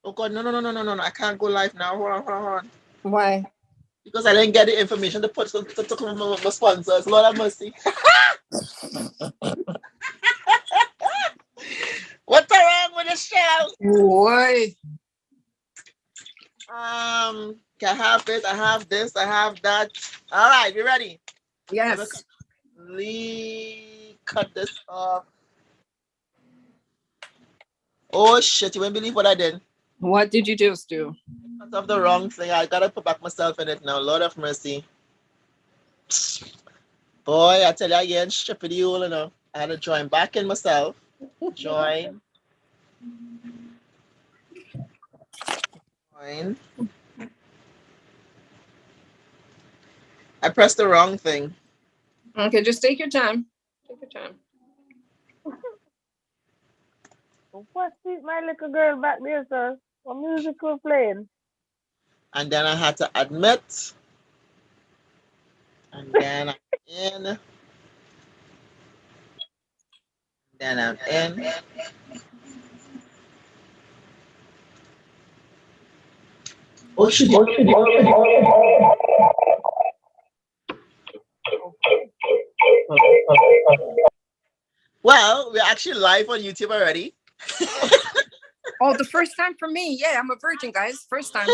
Oh God, no. I can't go live now. Hold on. Why? Because I didn't get the information to put to my sponsors. Lord have mercy. What's wrong with the show? Why? I have it, I have this, I have that. All right, we ready? Yes. Let me cut this off. Oh shit, you won't believe what I did. What did you just do? Cut off the wrong thing. I gotta put back myself in it now. Lord of mercy. Boy, I tell you again, stripping the hole, you know. I had to join back in myself. Join. Join. I pressed the wrong thing. Okay, just take your time. Take your time. What's my little girl back there, sir? What music we're playing? And then I had to admit. And then I'm in. Then I'm in. Oh shit. Well, we're actually live on YouTube already. Oh, the first time for me. Yeah, I'm a virgin, guys. First time.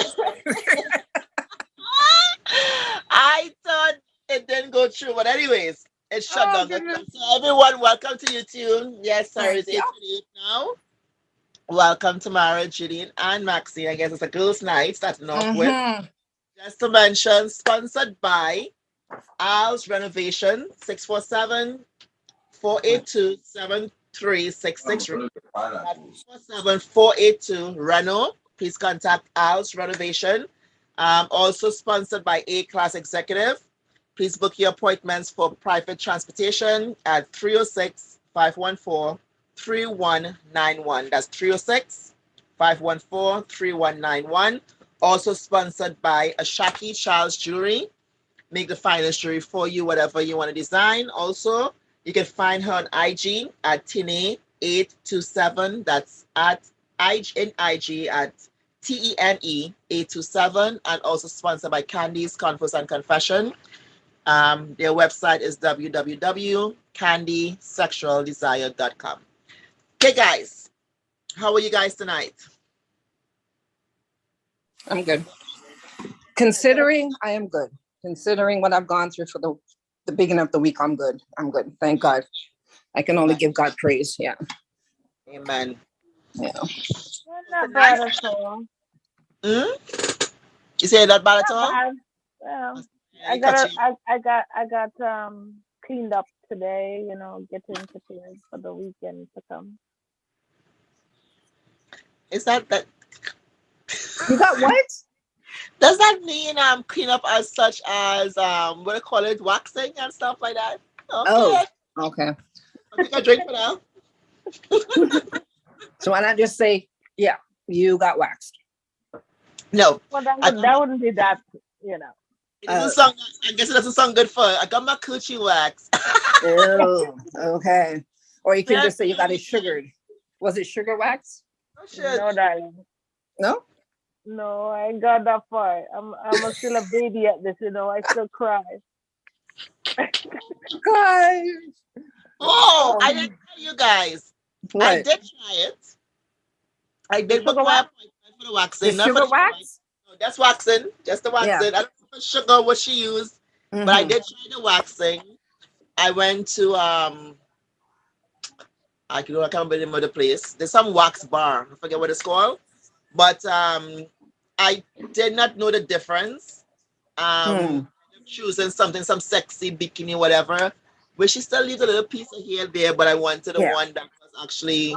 I thought it didn't go through, but anyways, it shut Oh, down. goodness. So everyone, welcome to YouTube. Yes, sir, it's Thank you. 8:28 now. Welcome to Mara, Julian, and Maxine. I guess it's a girls' night starting off with. Just to mention, sponsored by Al's Renovation, 647-482-7366. 647-482 Reno. Please contact Al's Renovation. Also sponsored by A-Class Executive. Please book your appointments for private transportation at 306-514-3191. That's 306-514-3191. Also sponsored by Ashaki Charles Jewelry. Make the finest jewelry for you, whatever you want to design. Also, you can find her on IG at Tine827. That's at IG at TENE827. And also sponsored by Kandy's Confos and Confession. Their website is www.candysexualdesire.com. Okay, guys, how are you guys tonight? I'm good. Considering I am good. Considering what I've gone through for the beginning of the week, I'm good. I'm good. Thank God. I can only give God praise. Yeah. Amen. Yeah. Not bad at all. You say not bad at all? Bad. Well, I got cleaned up today, getting prepared for the weekend to come. Is that You got what? does that mean clean up as such as what do you call it, waxing and stuff like that? Okay. Oh, okay. I'll take a drink for now. So why not just say, yeah, you got waxed? No. Well, that wouldn't be that, It doesn't sound, I guess it doesn't sound good for I got my coochie wax. Oh, okay. Or you can just say you got it sugared. Was it sugar wax? Oh shit. No, darling. No? No, I ain't got that far. I'm still a baby at this, I still cry. Guys. Oh, I didn't tell you guys. What? I did try it. I did book my appointment for the waxing. The sugar wax? No, that's waxing. Just the waxing. Yeah. I don't know for sugar what she used, but I did try the waxing. I went to I can't remember the name of the place. There's some wax bar. I forget what it's called. But I did not know the difference. Choosing something, some sexy bikini, whatever. Which she still leaves a little piece of hair there, but I wanted the one that was actually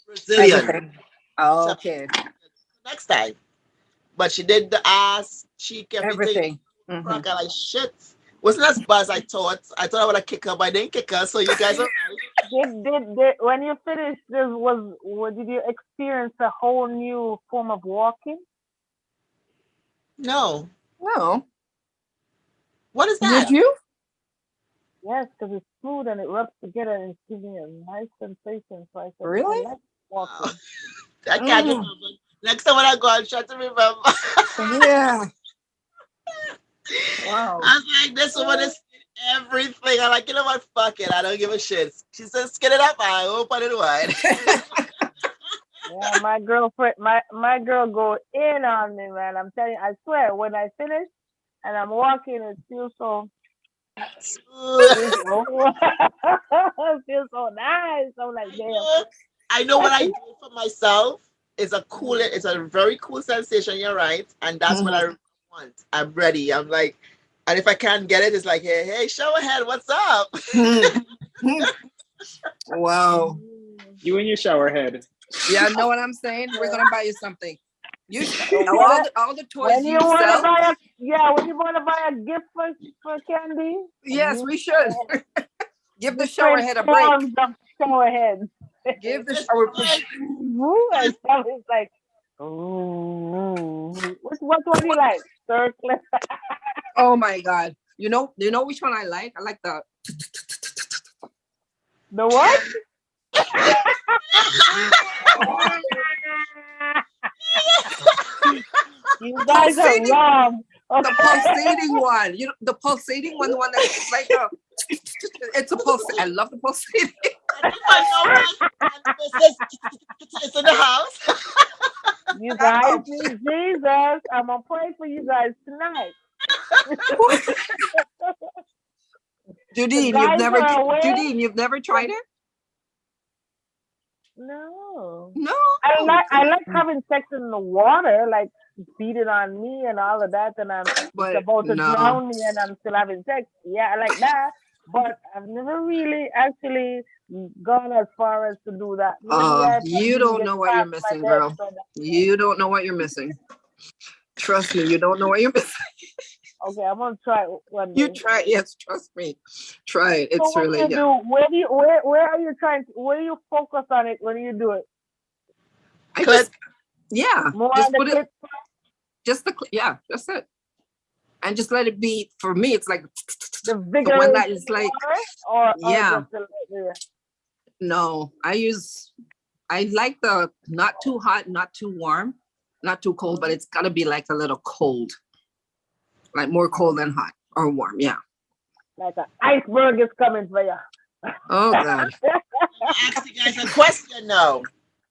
Brazilian. Oh, okay. Next time. But she did the ass, cheek, everything. Mm-hmm. Like shit. Wasn't as bad as I thought. I thought I would have kicked her, but I didn't kick her. So you guys are did when you finished this did you experience a whole new form of walking? No. No. What is that? Did you? Yes, because it's smooth and it rubs together and it's giving you a nice sensation. So I said, really? I like walking. I can't remember. Next time when I go, I'll try to remember. Yeah. Wow. I was like, this woman is everything. I'm like, you know what? Fuck it. I don't give a shit. She said, skin it up. I open it wide. Yeah, my girlfriend, my girl go in on me, man. I'm telling you, I swear, when I finish and I'm walking, it feels so, feels so, it feels so nice. I'm like, damn. I know what I do for myself is a cool, it's a very cool sensation. You're right. And that's what I want. I'm ready. I'm like, and if I can't get it, it's like, hey, shower head, what's up? Wow. You and your shower head. Yeah, know what I'm saying? We're gonna buy you something. You all the toys When you you want to sell. buy when you want to buy a gift for Candy, Yes, we should. Give the shower different head a break. forms of shower heads. Give the shower. Woo, and stuff is like, ooh, what one do you like? Circle. Oh my God! You know which one I like? I like the. The what? You guys are wrong. The pulsating one. You know the pulsating one, the one that's like a. It's a pulse. I love the pulsating. It's in the house. You guys need Jesus. I'm gonna pray for you guys tonight. Judine, you've never tried it? No. No. I like having sex in the water, like beating on me and all of that, and I'm about to drown me and I'm still having sex. Yeah, I like that. But I've never really actually gone as far as to do that. You don't know what you're missing, girl. You don't know what you're missing. Trust me, you don't know what you're missing. Okay, I'm gonna try one day. You try, yes, trust me. Try it. It's so really you do, where are you trying to, where do you focus on it when you do it? More just put it, just it. And just let it be. For me, it's like the one that is like, or no, I like the not too hot, not too warm, not too cold, but it's gotta be like a little cold. Like more cold than hot or warm, yeah. Like an iceberg is coming for you. Oh God. I'm ask you guys a question now.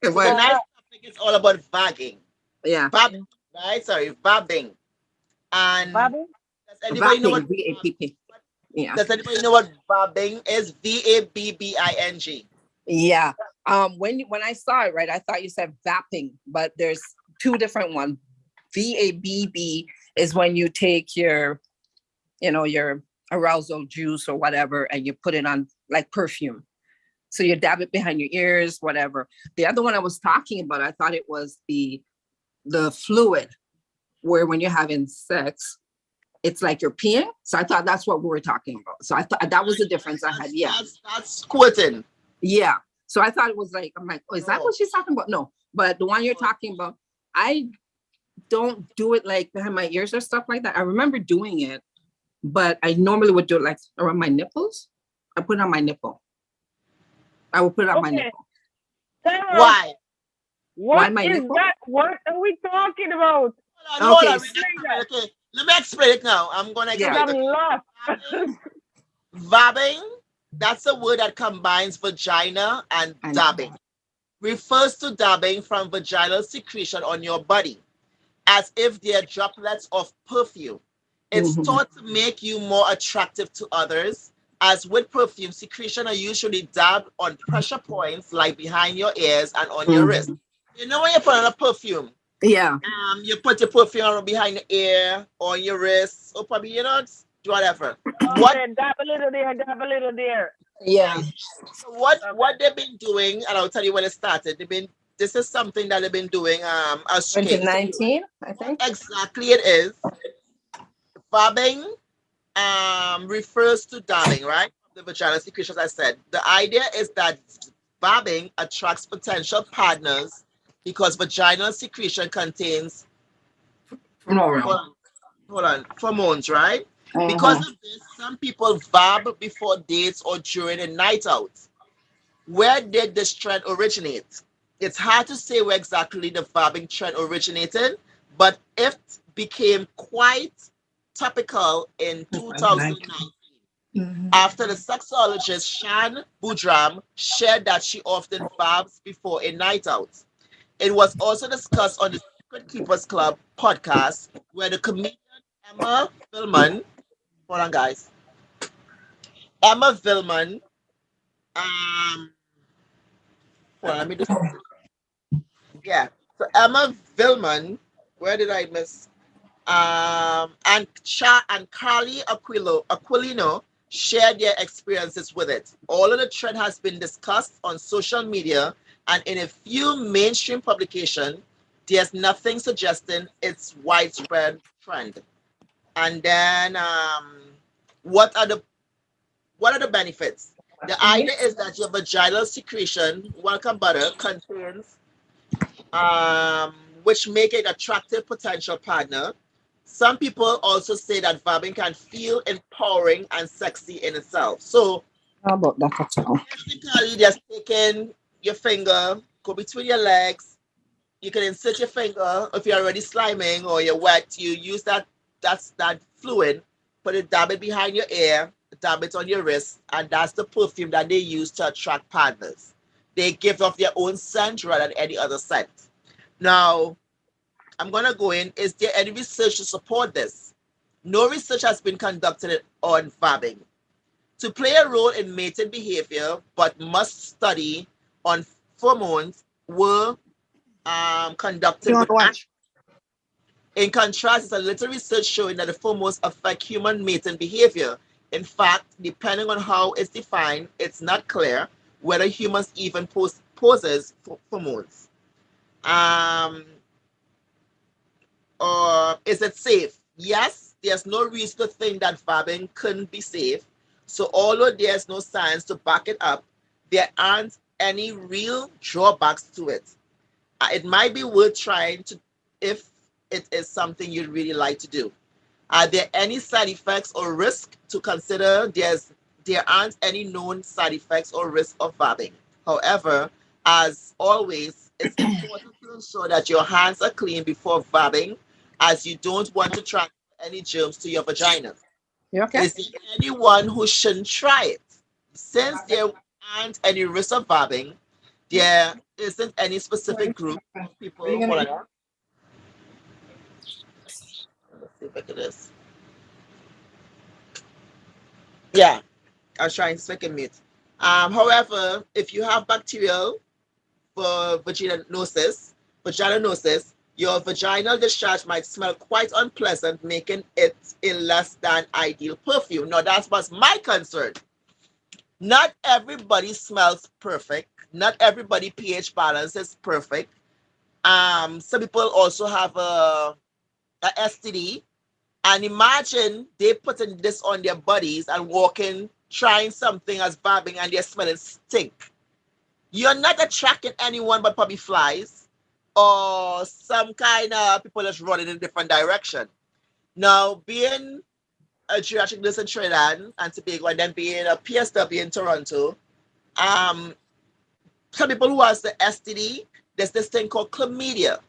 So tonight's topic is all about vagging. Yeah. Vabbing, right? Sorry, vabbing. And vabbing? Does anybody know what VAPP? Yeah. Does anybody know what vabbing is? VABBING. Yeah. When I saw it, right, I thought you said vapping, but there's two different ones. VABB is when you take your arousal juice or whatever, and you put it on like perfume. So you dab it behind your ears, whatever. The other one I was talking about, I thought it was the fluid, where when you're having sex, it's like you're peeing. So I thought that's what we were talking about. So I thought that was the difference I had. Yeah. That's squirting. Yeah. So I thought it was like, I'm like, oh, is that what she's talking about? No. But the one you're talking about, I don't do it like behind my ears or stuff like that. I remember doing it, but I normally would do it like around my nipples. I put it on my nipple. I would put it on my nipple. Why? Why my nipple? That? What are we talking about? Hold on. Okay. Let me explain it now. I'm going to explain it. Vabbing, that's a word that combines vagina and dabbing. Refers to dabbing from vaginal secretion on your body, as if they are droplets of perfume. It's thought to make you more attractive to others, as with perfume, secretion are usually dabbed on pressure points like behind your ears and on your wrist. You know when you put on a perfume? Yeah. You put your perfume behind the ear or your wrist, or probably, do whatever. Okay, dab a little there, dab a little there. Yeah. So what they've been doing, and I'll tell you when it started. This is something that they've been doing. 2019, I think. Exactly, it is. Vabbing refers to dabbing, right? The vaginal secretion, as I said. The idea is that vabbing attracts potential partners because vaginal secretion contains hormones, right? Because of this, some people vab before dates or during a night out. Where did this trend originate? it's hard to say where exactly the vabbing trend originated, but it became quite topical in 2019 after the sexologist Shan Budram shared that she often vabs before a night out. It was also discussed on the Secret Keepers Club podcast, where the comedian Emma Villman, hold on guys, Emma Villman, um, hold on, let me do something. Yeah, so Emma Villman, where did I miss? And Carly Aquilino shared their experiences with it. All of the trend has been discussed on social media and in a few mainstream publications. There's nothing suggesting it's widespread trend. And then what are the what are the benefits? The idea is that your vaginal secretion, welcome butter, contains um, which make it attractive potential partner. Some people also say that vabbing can feel empowering and sexy in itself. So How about that at all? basically, just taking your finger, go between your legs. You can insert your finger if you're already sliming or you're wet. You use that fluid, put it, dab it behind your ear, dab it on your wrist, and that's the perfume that they use to attract partners. They give off their own scent rather than any other scent. Now, I'm going to go in. Is there any research to support this? No research has been conducted on vabbing. To play a role in mating behavior, but must study on pheromones were conducted You want with to watch? in contrast, there's a little research showing that the pheromones affect human mating behavior. In fact, depending on how it's defined, it's not clear whether humans even poses pheromones. Um, or is it safe? Yes, there's no reason to think that vabbing couldn't be safe. So although there's no science to back it up, there aren't any real drawbacks to it. It might be worth trying to if it is something you'd really like to do. Are there any side effects or risk to consider? There aren't any known side effects or risk of vabbing. However, as always, it's important to ensure that your hands are clean before vabbing, as you don't want to transfer any germs to your vagina. You okay? Is there anyone who shouldn't try it? Since there aren't any risk of vabbing, there isn't any specific group of people. What are you Hold gonna on. eat? Let's see if I can do this. Yeah, I was trying to speak in mute. However, if you have bacterial for vaginosis, your vaginal discharge might smell quite unpleasant, making it a less than ideal perfume. Now, that was my concern. Not everybody smells perfect. Not everybody pH balance is perfect. Some people also have a STD. And imagine they putting this on their bodies and walking, trying something as vabbing, and they're smelling stink. You're not attracting anyone but probably flies or some kind of people that's running in a different direction. Now, being a geriatric nurse in Trinidad and Tobago and then being a PSW in Toronto, um, some people who has the STD, there's this thing called chlamydia.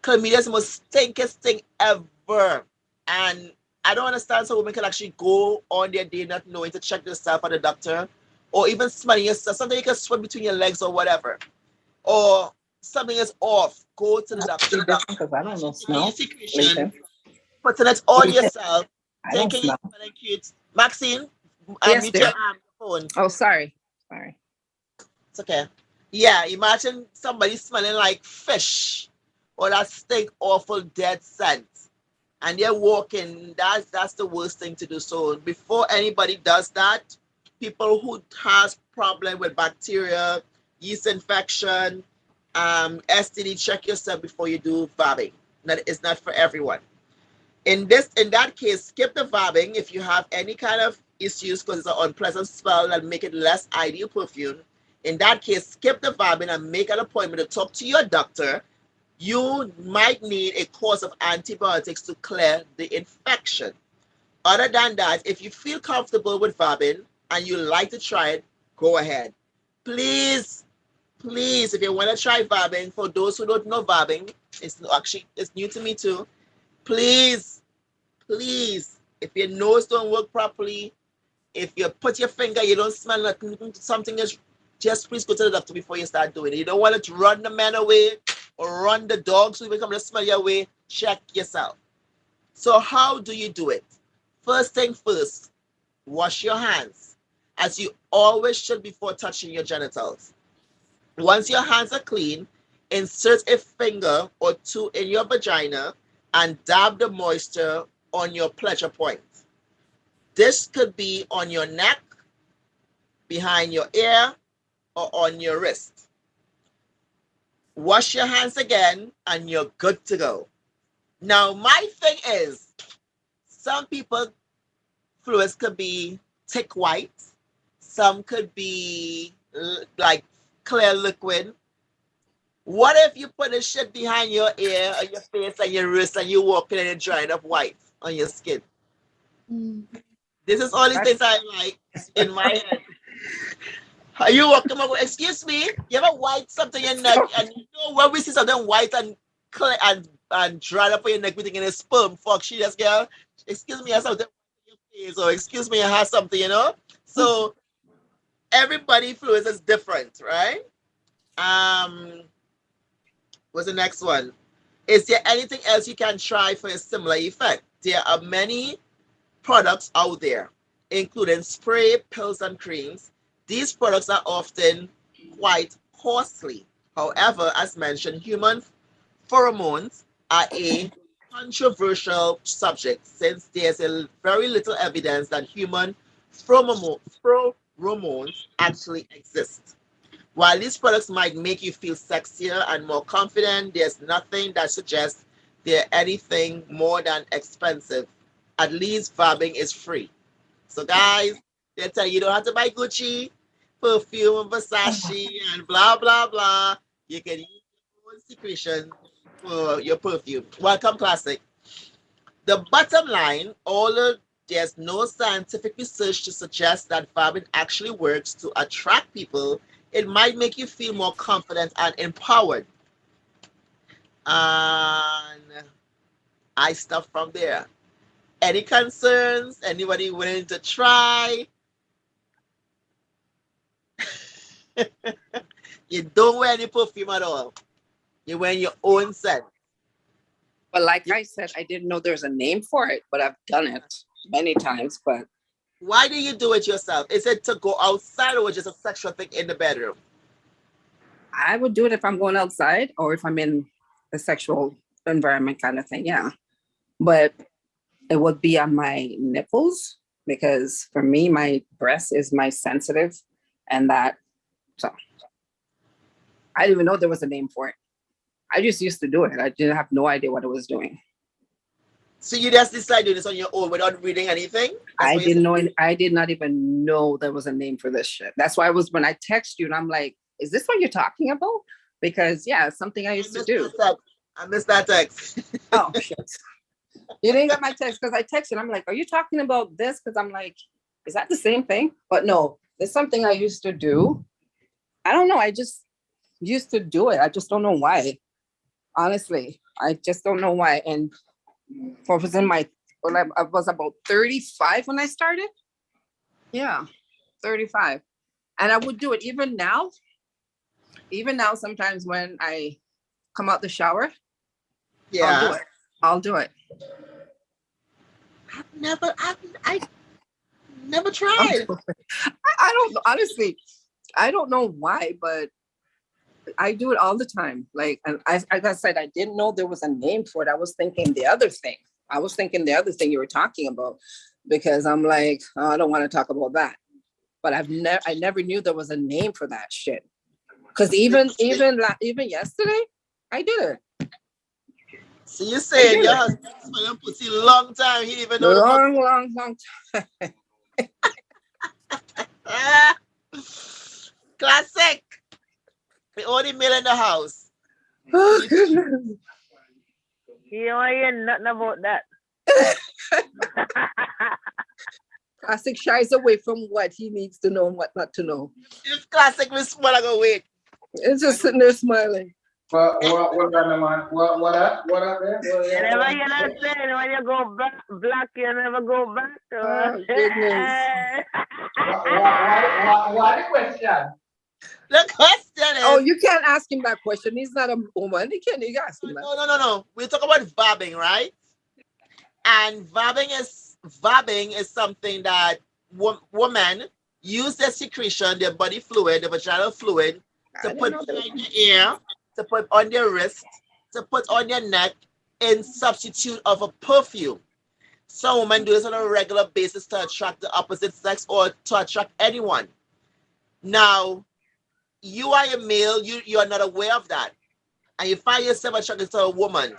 Chlamydia is the most stinkiest thing ever. And I don't understand how women can actually go on their day not knowing to check themselves at the doctor or even smelling yourself. Something you can swim between your legs or whatever. Or something is off. Go to the doctor. Because I don't know Your smell. secretion, putting it on yourself, I don't thinking you're smell. smelling cute. Maxine, Yes, mute dear. your phone. Oh, sorry. Sorry. It's okay. Yeah, imagine somebody smelling like fish or that stink awful dead scent. And they're walking. That's the worst thing to do. So before anybody does that, people who has problem with bacteria, yeast infection, STD, check yourself before you do vabbing. That is not for everyone. In that case, skip the vabbing if you have any kind of issues because it's an unpleasant smell that make it less ideal perfume. In that case, skip the vabbing and make an appointment to talk to your doctor. You might need a course of antibiotics to clear the infection. Other than that, if you feel comfortable with vabbing and you like to try it, go ahead. Please, please, if you want to try vabbing, for those who don't know vabbing, it's new to me too. Please, please, if your nose don't work properly, if you put your finger, you don't smell nothing, something is, just please go to the doctor before you start doing it. You don't want to run the man away or run the dog so you become to smell your way. Check yourself. So how do you do it? First thing first, wash your hands, as you always should before touching your genitals. Once your hands are clean, insert a finger or two in your vagina and dab the moisture on your pleasure point. This could be on your neck, behind your ear, or on your wrist. Wash your hands again and you're good to go. Now, my thing is, some people, fluids could be thick white, some could be like clear liquid. What if you put this shit behind your ear or your face and your wrist and you walk in and it dried up white on your skin? This is all these things I like in my head. Are you walking up? Excuse me, you ever white something in your neck and you know when we see something white and clear and dried up on your neck, we thinking it's sperm. Fuck, she just girl. Excuse me, I have something in your face, or excuse me, I have something, you know. So everybody fluids is different, right? What's the next one? Is there anything else you can try for a similar effect? There are many products out there, including spray, pills, and creams. These products are often quite costly. However, as mentioned, human pheromones are a controversial subject since there's very little evidence that human pheromones actually exist. While these products might make you feel sexier and more confident, there's nothing that suggests they're anything more than expensive. At least vabbing is free. So guys, they tell you don't have to buy Gucci, perfume, Versace, and blah, blah, blah. You can use your own secretion for your perfume. Welcome, Classic. The bottom line, although there's no scientific research to suggest that vabbing actually works to attract people, it might make you feel more confident and empowered. And I stuff from there. Any concerns? Anybody willing to try? You don't wear any perfume at all. You wear your own scent. But like I said, I didn't know there's a name for it, but I've done it many times. But why do you do it yourself? Is it to go outside or just a sexual thing in the bedroom? I would do it if I'm going outside or if I'm in a sexual environment kind of thing. Yeah. But it would be on my nipples because for me, my breast is my sensitive and that. So I didn't even know there was a name for it. I just used to do it. I didn't have no idea what it was doing. So you just decided to do this on your own without reading anything? I didn't know. I did not even know there was a name for this shit. That's why when I text you and I'm like, is this what you're talking about? Because yeah, it's something I used to do. I missed that text. Oh shit. You didn't get my text because I texted. I'm like, are you talking about this? Because I'm like, is that the same thing? But no, it's something I used to do. I don't know. I just used to do it. I just don't know why. Honestly, I just don't know why. And I was about 35 when I started. Yeah, 35. And I would do it even now. Even now, sometimes when I come out the shower, yeah, I'll do it. I never tried. I don't honestly, I don't know why, but I do it all the time. Like, and like I said, I didn't know there was a name for it. I was thinking the other thing. You were talking about because I'm like, oh, I don't want to talk about that. But I never knew there was a name for that shit. Because even yesterday, I did it. So you saying your husband smelled pussy long time? He didn't even know long time. Classic. The only male in the house. Oh, goodness. You don't hear nothing about that. Classic shies away from what he needs to know and what not to know. If Classic will smell, I go wait. It's just sitting there smiling. What man? What up there? You never hear that saying when you go black, you never go back. Oh, goodness. Why the question? The question is. Oh, you can't ask him that question. He's not a woman. You can't ask him that. No. We talk about vabbing, right? And vabbing is something that women use their secretion, their body fluid, the vaginal fluid, to put behind the ear, to put on their wrist, to put on their neck in substitute of a perfume. Some women do this on a regular basis to attract the opposite sex or to attract anyone. Now, you are a male, you are not aware of that. And you find yourself attracted to a woman.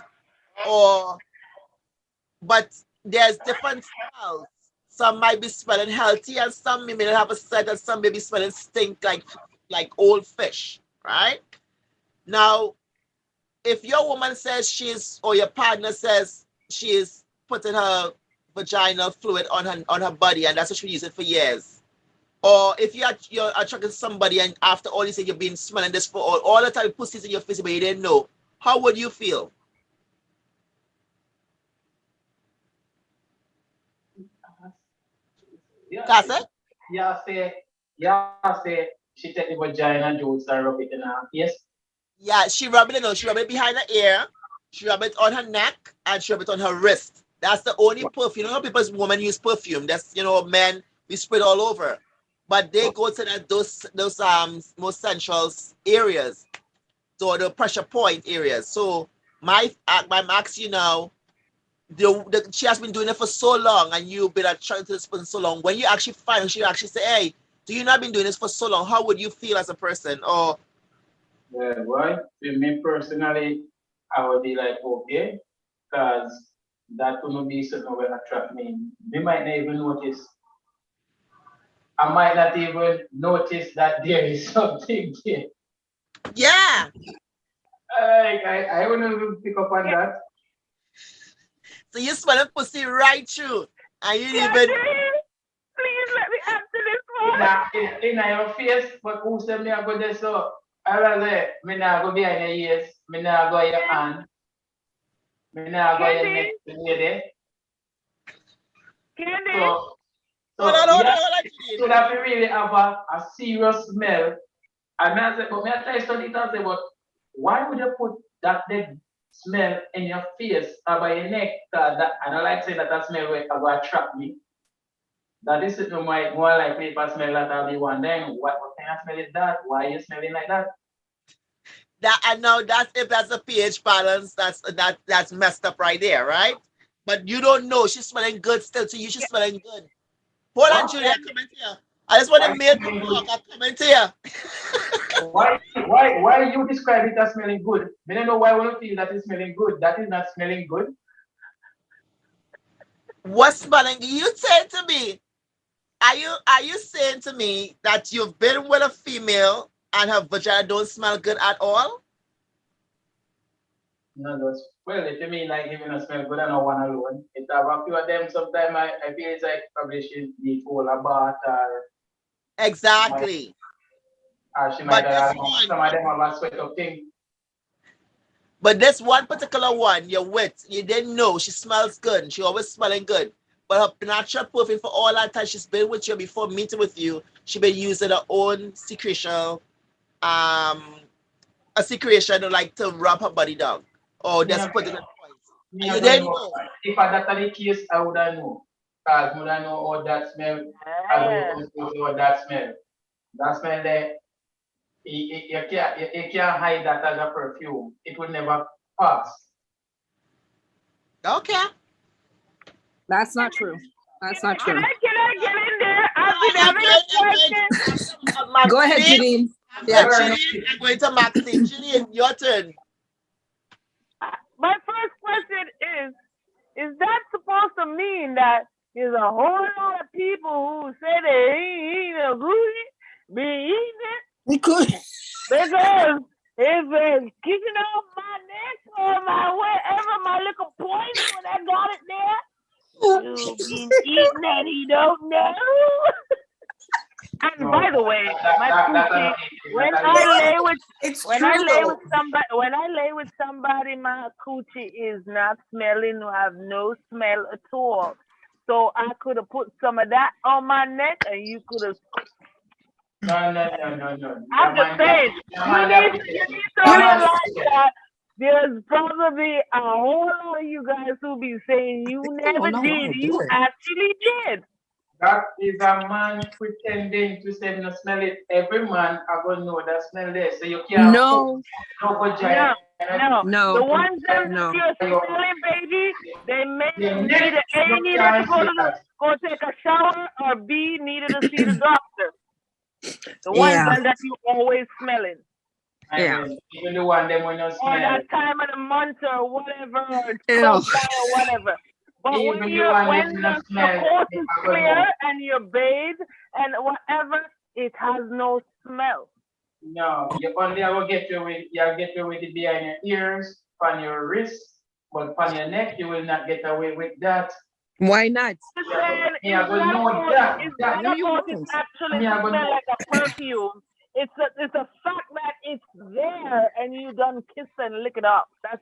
But there's different smells. Some might be smelling healthy and some may not have a scent and some may be smelling stink like old fish, right? Now, if your woman says or your partner says she is putting her vaginal fluid on her body and that's what she uses it for years, or if you're attracted to somebody and after all you say you've been smelling this for all the time, pussy's in your face but you didn't know, how would you feel? Casa? Yeah, say she take the vagina juice and rub it in her face. Yeah, she rub it behind her ear, she rub it on her neck, and she rub it on her wrist. That's the only perfume. You know, people's women use perfume. That's, men, we spray all over. But they go to those most central areas, so the pressure point areas. So I'm asking you now, she has been doing it for so long and you've been attracted to this person so long. When you actually find her, she actually say, hey, do you not been doing this for so long? How would you feel as a person? Or Well, for me personally, I would be like, okay, because that wouldn't be something that will attract me. We might not even notice. I might not even notice that there is something there. yeah. I wouldn't even pick up on that. So you smell a pussy right through. And you even. Please let me answer this one. In your face, but who said me I go there so? I was like, me not go behind your ears, me not go your hand, me not go your neck, lady. Kandy. So that we really have a serious smell. And I said, but me I try to study it and say, but why would you put that dead smell in your face or by your neck? And I like saying that smell will attract me. That is it more likely if I smell that I'll be wondering what kind of smell is that? Why are you smelling like that? I know if that's a pH balance, that's messed up right there, right? But you don't know. She's smelling good still to you. She's smelling good. Hold on, Julia, I'm coming to you. I just want to make you talk. I'm coming to you. Why you describe it as smelling good? I don't know why we don't feel that it's smelling good. That is not smelling good. What's smelling? You said to me, are you saying to me that you've been with a female and her vagina don't smell good at all? No, well, if you mean like even a smell good, I know one alone. It have a few of them. Sometimes I feel it's like probably she need all a bath or. Exactly. Or she might have some of them have a sweat of thing. But this one particular one, you're with, you didn't know she smells good. She always smelling good. But her natural perfume for all that time she's been with you before meeting with you, she been using her own secretion, a secretion like to rub her body down. Or just put it in points. You didn't know. If that's the case, I would have known. Because I would have known how that smell. I would know that smell. That smell there, you can't hide that as a perfume. It would never pass. Okay. That's not true. That's not true. Can I get in there? I've been having a question. Go ahead, Janine. Yeah, Janine, I'm going to Maxine. Janine, your turn. My first question is that supposed to mean that there's a whole lot of people who say they ain't a booty, be eating it? Because if it's kicking off my neck or my wherever, my little points when I got it there, you've been eating that he don't know. And by the way, my When I lay with It's when true I lay with though. somebody, my coochie is not smelling, have no smell at all. So I could have put some of that on my neck, and you could have. No. I'm just saying, you need to realize that there's probably a whole lot of you guys who be saying you People never don't know how did. to You do it. actually did. That is a man pretending to say no smell it. Every man I gonna know that smell there. So you can't put No, no vagina. No. The no, ones that no. you're smelling, baby, they may The either next A you needed to can't see that. go take a shower, or B needed to see the doctor. The ones Yeah, that you always smelling. yeah. Even the one them when you Or smell. that time of the month or whatever, or it's Ew. close by or whatever. But Even when the one when them not the smell, coast they is are gonna clear know. and you're bathed and whatever, it has no smell. No, you only will get you with it behind your ears, on your wrists, but on your neck you will not get away with that. Why not? I'm Yeah, but saying me I go know that it's that No, not you about it won't. actually me I go smell know. like a perfume. It's a fact that it's there and you done kiss and lick it up. That's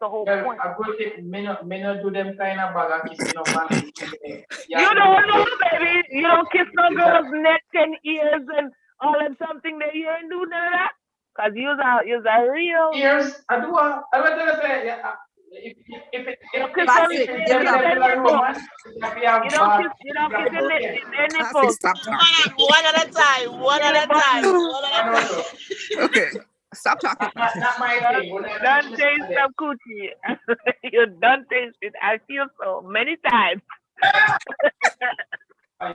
the whole Well, point. I go take me not do them kind of bag of kissing up man. You Yeah, don't know, baby. You don't kiss no girl's neck and ears and all that something that you ain't do none of that. Cause you's a real. ears. I do. I was gonna say yeah. If it You don't kiss if them. if Classic, it You give don't it them kiss up. their level of nipples. romance, if you have You don't bad, kiss. You don't kiss you have their Classic, nipples. stop talking. One at a time. One Give at the a time. button. One I at a don't time. know. Okay, stop talking. Not my thing. When I Done teach me taste something, some coochie. You done taste it. I feel so many times.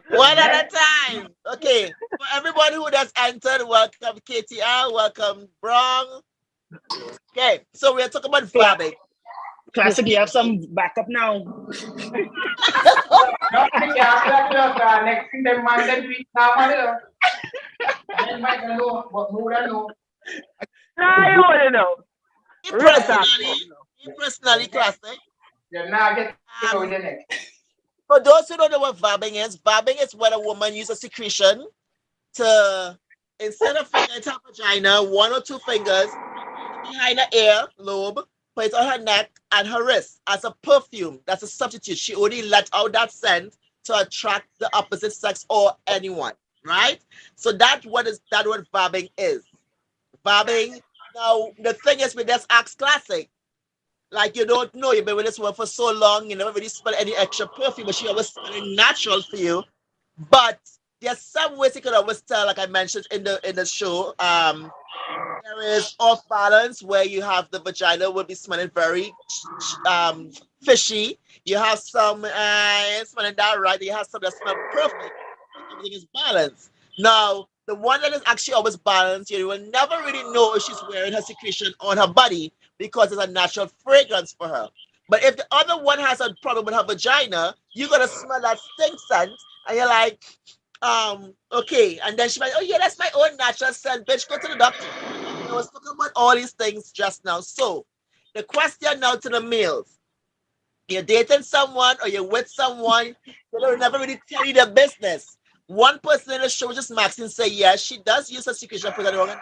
One at neck, a time. Okay. For everyone who has entered, welcome KTR, welcome Brong. Okay, so we're talking about vabbing. Classic, you have some backup now. nothing else. Next thing them man them tweet now, man. Then might not know, but who don't know. Nah, you wouldn't know. Me Real talk. personally, classic. You're not getting with Um, the neck. for those who don't know what vabbing is when a woman uses secretion to, instead of finger into her vagina, one or two fingers behind her ear lobe, put it on her neck and her wrist as a perfume. That's a substitute. She only let out that scent to attract the opposite sex or anyone, right? So that's what vabbing is. Vabbing. Now the thing is with this Axe Classic, like you don't know, you've been with this woman for so long, you never really smell any extra perfume, but she always smelling natural for you. But there's some ways you could always tell, like I mentioned in the show. There is off balance where you have the vagina will be smelling very fishy. You have some smelling that right. You have some that smell perfect. Everything is balanced. Now, the one that is actually always balanced, you will never really know if she's wearing her secretion on her body because it's a natural fragrance for her. But if the other one has a problem with her vagina, you're gonna smell that stink scent, and you're like, okay. And then she might, oh yeah, that's my own natural scent, bitch. Go to the doctor. I was talking about all these things just now. So the question now to the males: you're dating someone or you're with someone, they don't never really tell you their business. One person in the show just Maxine say, yes, she does use her secretion for the wrong neck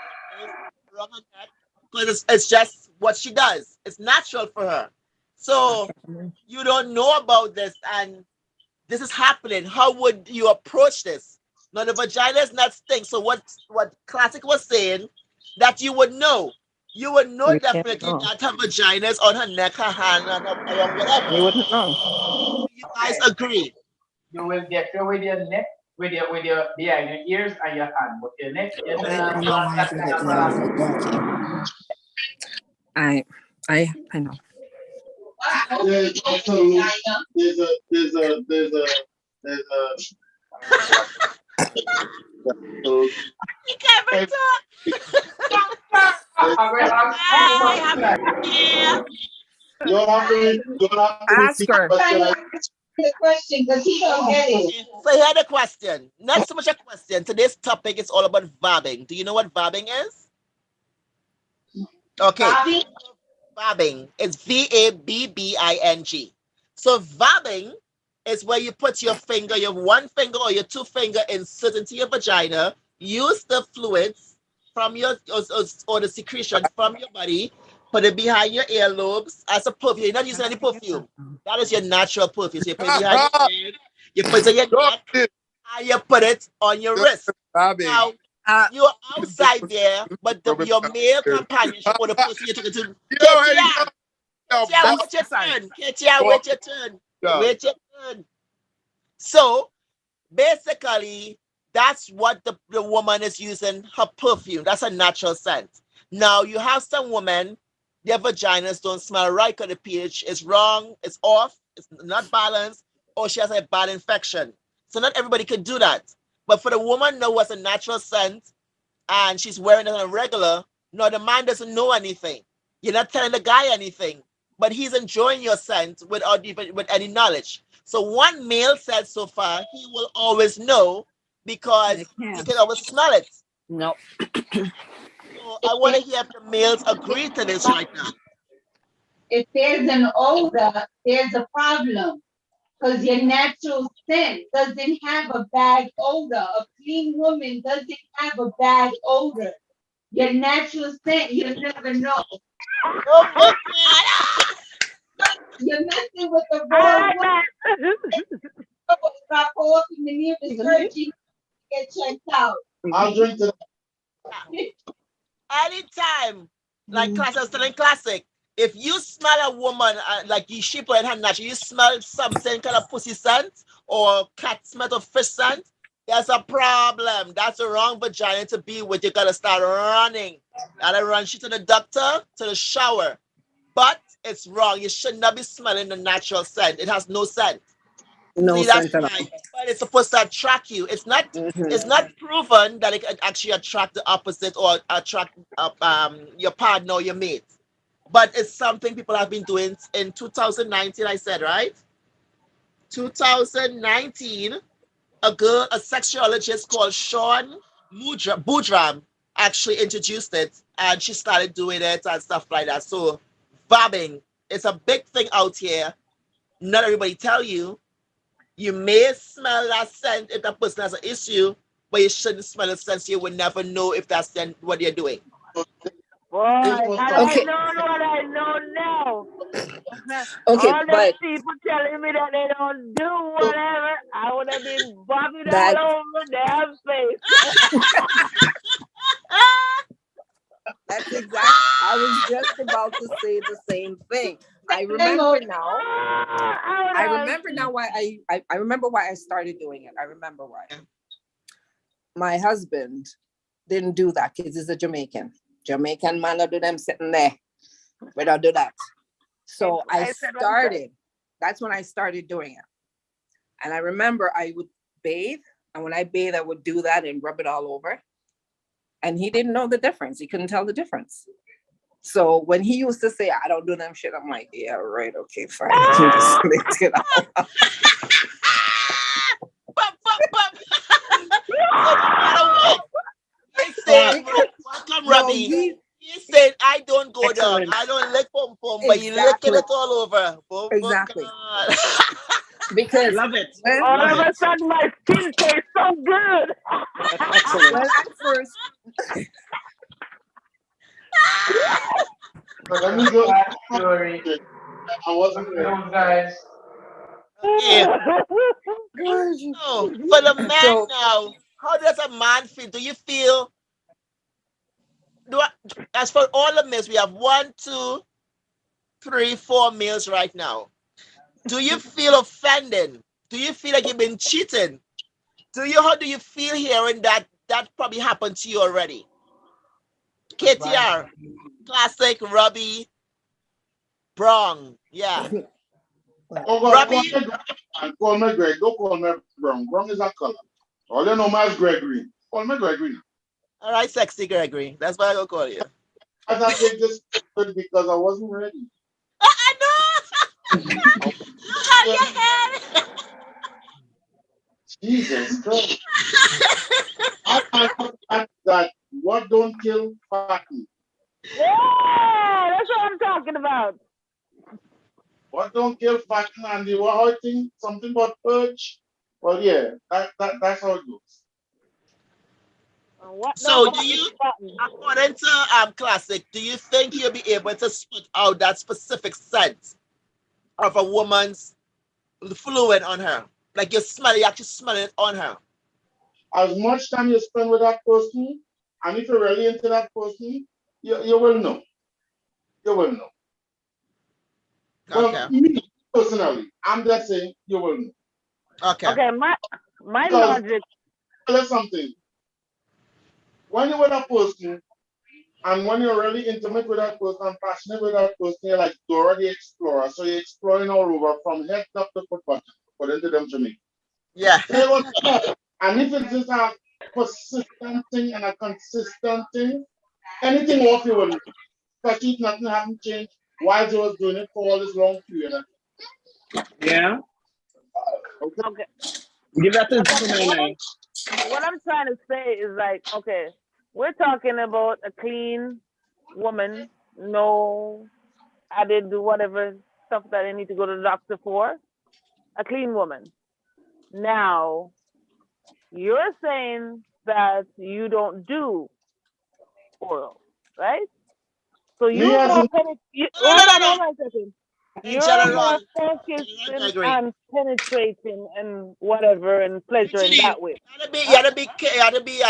because it's just what she does. It's natural for her. So you don't know about this and this is happening. How would you approach this? Now the vagina is not stink. So what Classic was saying that you would know. You would know You can't definitely know. that her vagina is on her neck, her hand, and her whatever. You wouldn't know. You guys agree? You will get you with your neck, with your behind your ears and your hand, but your neck, you're I not know how I that did kind it of now. balance. Okay. I know. There's also there's a You can't talk. I will ask you I one have tonight. yeah. you don't have to Ask repeat her. the question. The question because he don't get it. Okay. So here the question. Not so much a question. Today's topic is all about vabbing. Do you know what vabbing is? Okay. Vabbing is VABBING. So vabbing is where you put your finger, your one finger or your two finger insert into your vagina, use the fluids from your or the secretions from your body, put it behind your earlobes as a perfume. You're not using any perfume. That is your natural perfume. So you put it behind your ear, you put it on your neck, and you put it on your wrist. Now you're outside there, but your male companionship or the person you're talking to, KTR, wait your turn. KTR, wait your turn. Wait your turn. So basically, that's what the woman is using her perfume. That's a natural scent. Now, you have some women, their vaginas don't smell right because the pH is wrong, it's off, it's not balanced, or she has a bad infection. So, not everybody can do that. But for the woman know what's a natural scent and she's wearing it on a regular, no, the man doesn't know anything. You're not telling the guy anything, but he's enjoying your scent without even with any knowledge. So one male said so far, he will always know because he can always smell it. No. So I want to hear if the males agree to this right now. If there's an odor, there's a problem. Because your natural scent doesn't have a bad odor. A clean woman doesn't have a bad odor. Your natural scent, you never know. Oh my God! You're messing with the wrong woman. Drop off in the nearest surgery, get checked out. I'll drink to Anytime, like class, I was telling Classic, if you smell a woman like she put in her natural, you smell something kind of pussy scent or cat smell or fish scent, there's a problem. That's the wrong vagina to be with. You gotta start running. You gotta run shit to the doctor, to the shower. But it's wrong. You should not be smelling the natural scent. It has no scent. No See, sense that's at all. why. But it's supposed to attract you. It's not. It's not proven that it can actually attract the opposite or attract your partner or your mate. But it's something people have been doing in 2019. I said right. 2019, a sexologist called Sean Boudram, actually introduced it, and she started doing it and stuff like that. So, vabbing, it's a big thing out here. Not everybody tell you. You may smell that scent if that person has an issue, but you shouldn't smell the scent. So you would never know if that's what you're doing. Boy, and Okay. I know what I know now. Okay, All but the people telling me that they don't do whatever, I would have been bobbing that all over their face. that's exact. I was just about to say the same thing. I remember now. I remember now why I remember why I started doing it. I remember why. My husband didn't do that because he's a Jamaican. Jamaican man don't do them sitting there. We don't do that. So I started. That's when I started doing it. And I remember I would bathe. And when I bathe, I would do that and rub it all over. And he didn't know the difference. He couldn't tell the difference. So when he used to say, I don't do them shit, I'm like, yeah, right, okay, fine. Just let it out. He said, welcome, Robbie. He said, I don't go down. I don't lick pom pom, but you licking it all over. Boom, Exactly. God. Because Love it. All Love of a it. sudden, my skin tastes so good. That's excellent. when I first, Let me go. Story. I wasn't ready. Those guys. Okay. So, for the man now, how does a man feel? Do you feel, as for all the males, we have 1, 2, 3, 4 males right now. Do you feel offended? Do you feel like you've been cheated? How do you feel hearing that probably happened to you already? KTR, Classic, Robbie, Brong, yeah. Robbie, Call me Greg. Don't call me Brown. Brown is a color. All you know is Gregory. Call me Gregory. All right, sexy Gregory. That's why I go call you. I thought they just because I wasn't ready. I know. You have your head. Jesus Christ. I find that what don't kill fatty. Yeah, that's what I'm talking about. What don't kill fatty and the what I think something about purge. Well, yeah, that's how it goes. What So number do you, is button? according to Classic, do you think you'll be able to spit out that specific scent of a woman's fluid on her? Like you actually smell it on her. As much time you spend with that person, and if you're really into that person, you will know. You will know. Okay. But me personally, I'm just saying you will know. Okay. Okay, my Because logic. tell you something. When you're with a person, and when you're really intimate with that person and passionate with that person, you're like Dora the Explorer. So you're exploring all over from head up to foot bottom, according to them to me. Yeah. So you go, and if it's just a persistent thing and a consistent thing, anything off you will know. Especially if nothing hasn't changed. Why you was doing it for all this long period? Yeah. Okay. Okay. Give that to Okay. Nine. What I'm trying to say is like, okay, we're talking about a clean woman, no added whatever stuff that I need to go to the doctor for. A clean woman. Now, you're saying that you don't do oral, right? So Me you're as more in No, no, no, no, hold no. on a second. In You're general, more I focusing agree. on penetrating and whatever and pleasuring Actually, that way. you gotta be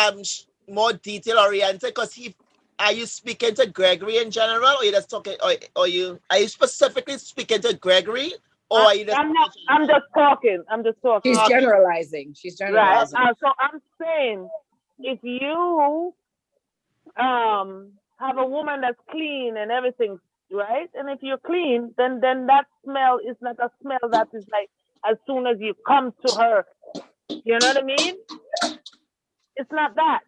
more detail oriented because he are you speaking to Gregory in general or you just talking or you are you specifically speaking to Gregory or are you just I'm not. I'm just talking. I'm just talking. She's Okay. generalizing. She's Right. generalizing. So I'm saying, if you have a woman that's clean and everything, right? And if you're clean, then that smell is not a smell that is like as soon as you come to her. You know what I mean? It's not that.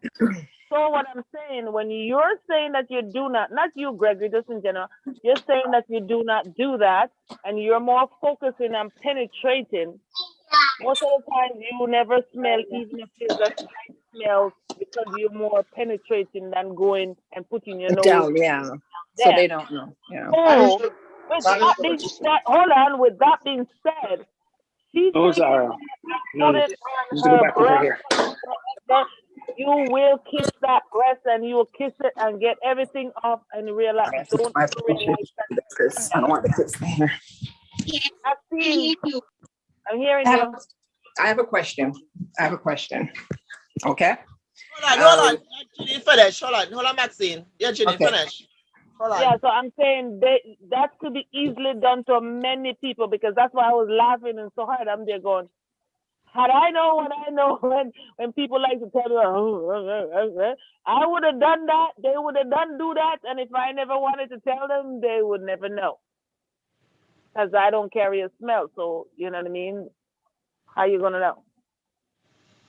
So what I'm saying, when you're saying that you do not you, Gregory, just in general, you're saying that you do not do that, and you're more focusing on penetrating. Most of the time, you never smell, even if there's a slight smell, because you're more penetrating than going and putting your nose Down, yeah. So there. they don't know. Yeah. that is So, the with that is that the being said, hold on. With that being said, she Oh, takes Zara. and No, put it just on go her back over breast. here. You will kiss that breast and you will kiss it and get everything off and realize. I have to put Don't my you phone here realize that you've because done I don't that? want the kids to hear. I've I seen. hear you. I'm hearing I you. have a question. I have a question. Okay. Hold on. Judy finish. Hold on, Maxine. Yeah, Judy Okay. finish. Hold on. Yeah, so I'm saying that could be easily done to many people because that's why I was laughing and so hard. I'm there going, had I known what I know when people like to tell you, I would have done that. They would have do that. And if I never wanted to tell them, they would never know. Because I don't carry a smell. So, you know what I mean? How you going to know?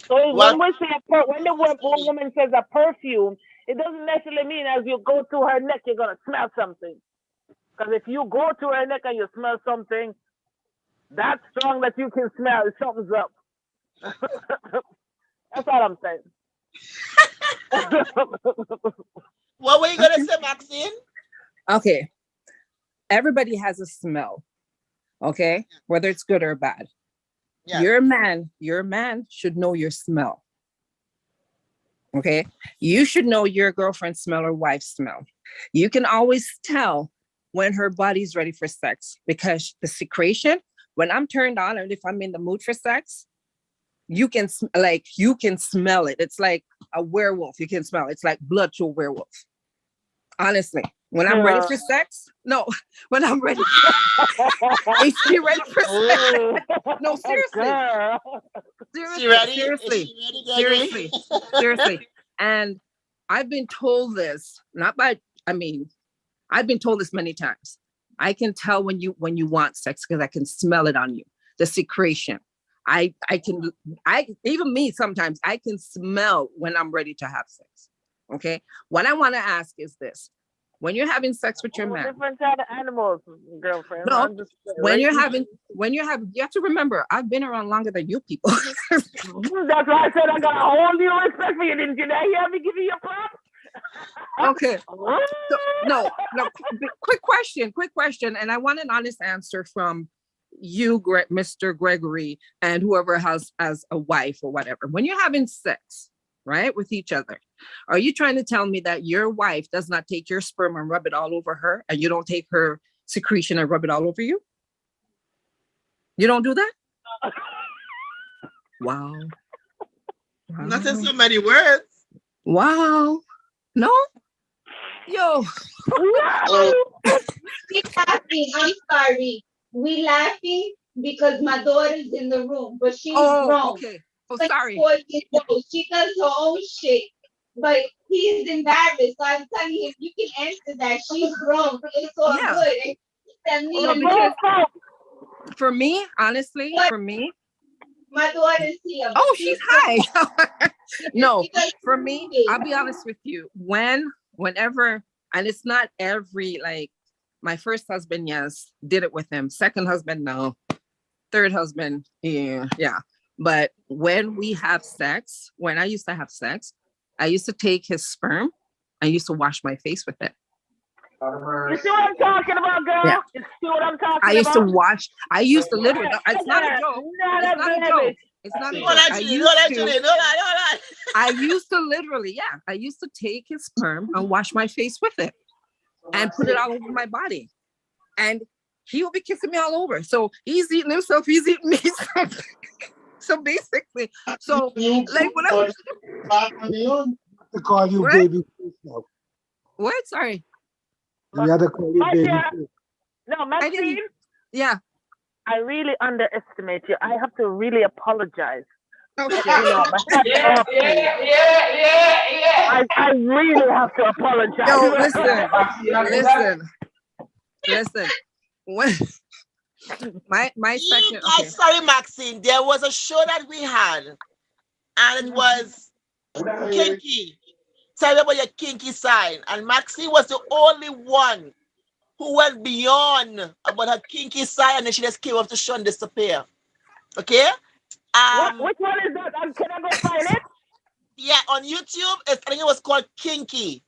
So Well, when we say when the woman says a perfume, it doesn't necessarily mean as you go to her neck, you're going to smell something. Because if you go to her neck and you smell something that strong that you can smell, something's up. That's all I'm saying. what were you gonna say, Maxine? Okay. Everybody has a smell. Okay. Whether it's good or bad. Yes. Your man should know your smell. Okay. You should know your girlfriend's smell or wife's smell. You can always tell when her body's ready for sex because the secretion, when I'm turned on and if I'm in the mood for sex, you can smell it. It's like a werewolf. You can smell it. It's like blood to a werewolf. Honestly, when I'm ready for sex, when I'm ready, is she ready for sex? No, seriously. And I've been told this, I've been told this many times. I can tell when you want sex because I can smell it on you. The secretion. Even me sometimes I can smell when I'm ready to have sex. Okay. What I want to ask is this: when you're having sex with your man, different kind of animals, girlfriend. no, you have to remember, I've been around longer than you people. That's why I said I got a whole new respect for you. Didn't you? Now you have me giving you a prop. Okay. So, no. Quick question, and I want an honest answer from you, Mr. Gregory, and whoever has as a wife or whatever. When you're having sex, right, with each other. Are you trying to tell me that your wife does not take your sperm and rub it all over her, and you don't take her secretion and rub it all over you? You don't do that? Wow. Not in so many words. Wow. No? Yo. We laughing. I'm sorry. We laughing because my daughter's in the room, but she's grown. Okay. Oh, sorry. 4 years old. She does her own shit. But he's embarrassed. So I'm telling him, you can answer that. She's grown. It's all good. And because for me, honestly, my daughter's here. Oh, she's high. No, for me, I'll be honest with you. Whenever, and it's not every, like, my first husband, yes, did it with him. Second husband, no. Third husband, yeah. But when we have sex, when I used to have sex, I used to take his sperm. I used to wash my face with it. You see what I'm talking about, girl? Yeah. You see what I'm talking about? I used to watch. I used to literally. It's not a joke. It's not a joke. It's not a joke. I used to literally, yeah. I used to take his sperm and wash my face with it, and put it all over my body, and he will be kissing me all over. So he's eating himself. He's eating me. So basically, like whatever. To call you baby face now. What? Sorry. You had to call you baby face. No, Maxine. Yeah. I really underestimate you. I have to really apologize. Oh, shit. You know, I really have to apologize. Yo, listen. When my second. Okay. Sorry, Maxine. There was a show that we had, and it was kinky. Tell me about your kinky side. And Maxine was the only one who went beyond about her kinky side, and then she just came off the show and disappear. Okay? Which one is that? Can I go find it? Yeah, on YouTube, I think it was called Kinky.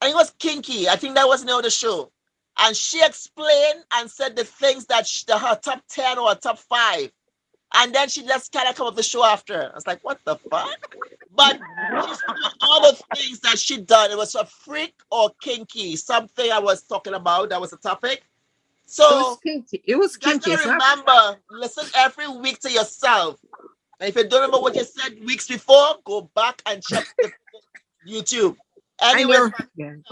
I think it was Kinky. I think that was the name of the show. And she explained and said the things that her top 10 or top 5. And then she just kind of come up the show after. I was like, what the fuck? But she's all the things that she done. It was a freak or kinky. Something I was talking about. That was the topic. So it was kinky. Just remember, listen every week to yourself. And if you don't remember what you said weeks before, go back and check the YouTube. Anyway,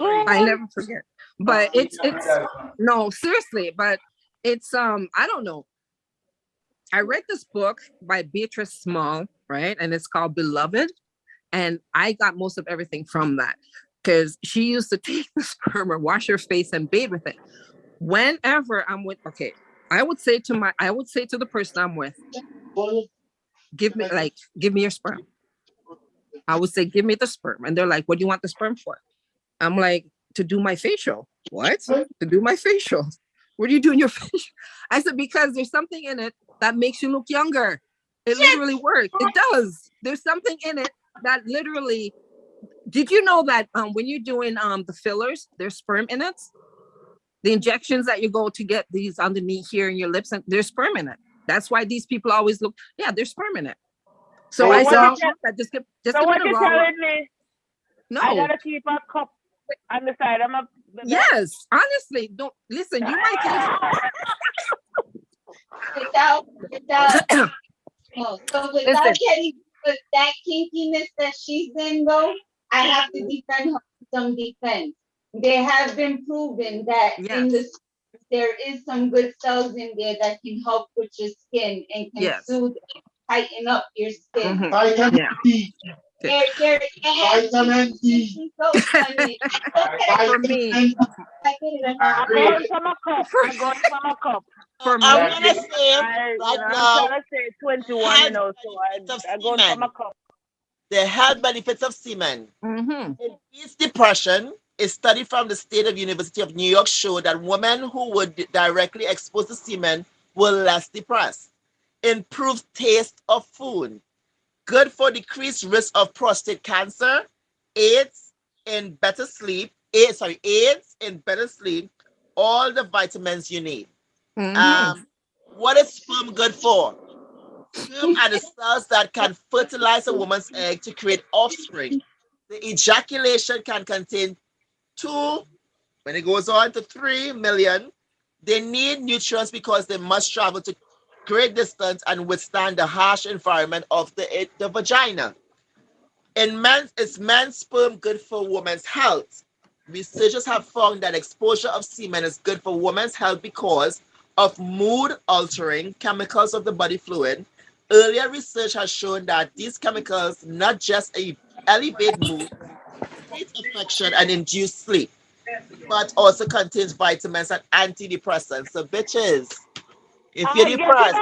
I never forget. But it's no, seriously, but it's I don't know. I read this book by Beatrice Small, right? And it's called Beloved. And I got most of everything from that because she used to take the sperm and wash her face and bathe with it. Whenever I'm with, I would say to the person I'm with, give me your sperm. I would say, give me the sperm. And they're like, what do you want the sperm for? I'm like, to do my facial. What? To do my facial. What are you doing your facial? I said, because there's something in it that makes you look younger. It literally works. It does. There's something in it that literally, did you know that when you're doing the fillers, there's sperm in it? The injections that you go to get these underneath here in your lips, and there's sperm in it. That's why these people always look, there's sperm in it. So I said, just give what me you telling me? No. I gotta keep a cup on the side. Yes, honestly, don't listen. You might without getting with that kinkiness that she's in, though, I have to defend her with some defense. There have been proven that in the there is some good cells in there that can help with your skin and can soothe and tighten up your skin. Mm-hmm. Vitamin D. Vitamin D. For me. I'm going from a cup. For me. I'm going to say right now, I'm trying to say 21, you know, so I'm going from a cup. The health benefits of semen. Mm-hmm. Increased depression. A study from the State of University of New York showed that women who were directly exposed to semen were less depressed. Improved taste of food. Good for decreased risk of prostate cancer. AIDS in better sleep. AIDS in better sleep. All the vitamins you need. Mm-hmm. What is sperm good for? sperm are the cells that can fertilize a woman's egg to create offspring. The ejaculation can contain 2, when it goes on to 3 million. They need nutrients because they must travel to great distance and withstand the harsh environment of the vagina. In men, is men's sperm good for women's health? Researchers have found that exposure of semen is good for women's health because of mood-altering chemicals of the body fluid. Earlier research has shown that these chemicals not just elevate mood, treat affection, and induce sleep, but also contains vitamins and antidepressants. So, bitches, if you're depressed,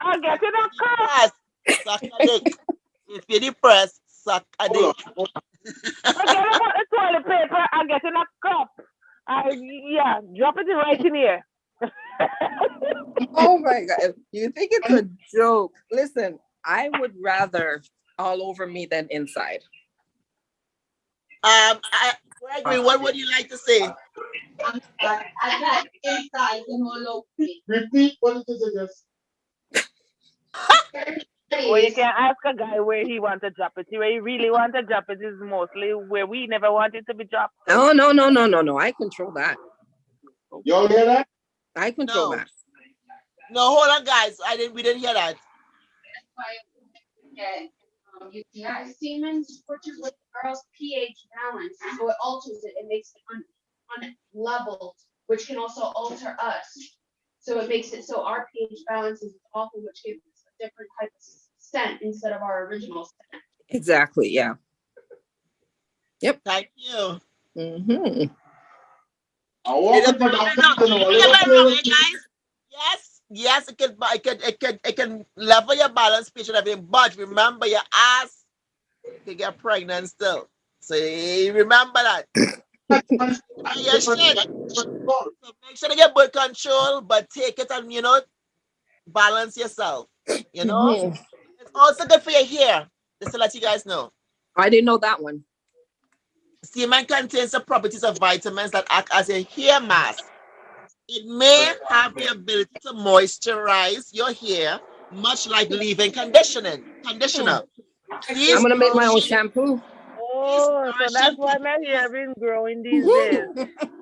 I get in a cup. suck a dick. If you're depressed, suck a dick. Forget about the toilet paper. I get in a cup. Yeah, drop it right in here. Oh my God. You think it's a joke? Listen, I would rather all over me than inside. Gregory, what would you like to say? I'm sorry. I got inside and all over me. Repeat what it is again. Or you can ask a guy where he wants to drop it. Where he really wants to drop it is mostly where we never want it to be dropped. Oh, no. I control that. Y'all hear that? I control that. No, hold on, guys. We didn't hear that. UTI. Semen switches with the girl's pH balance, so it alters it. It makes it unleveled, which can also alter us. So it makes it so our pH balance is off, which gives us a different type of scent instead of our original scent. Exactly. Yeah. Yep. Thank you. Mm-hmm. Yes, it can level your balance, pH and everything, but remember your ass can get pregnant still. So remember that. Yeah, shit. So make sure to get birth control, but take it and balance yourself. Mm-hmm. It's also good for your hair. Just to let you guys know. I didn't know that one. Semen contains the properties of vitamins that act as a hair mask. It may have the ability to moisturize your hair, much like leave-in conditioner. I'm gonna make my own shampoo. Oh, so that's why my hair been growing these days.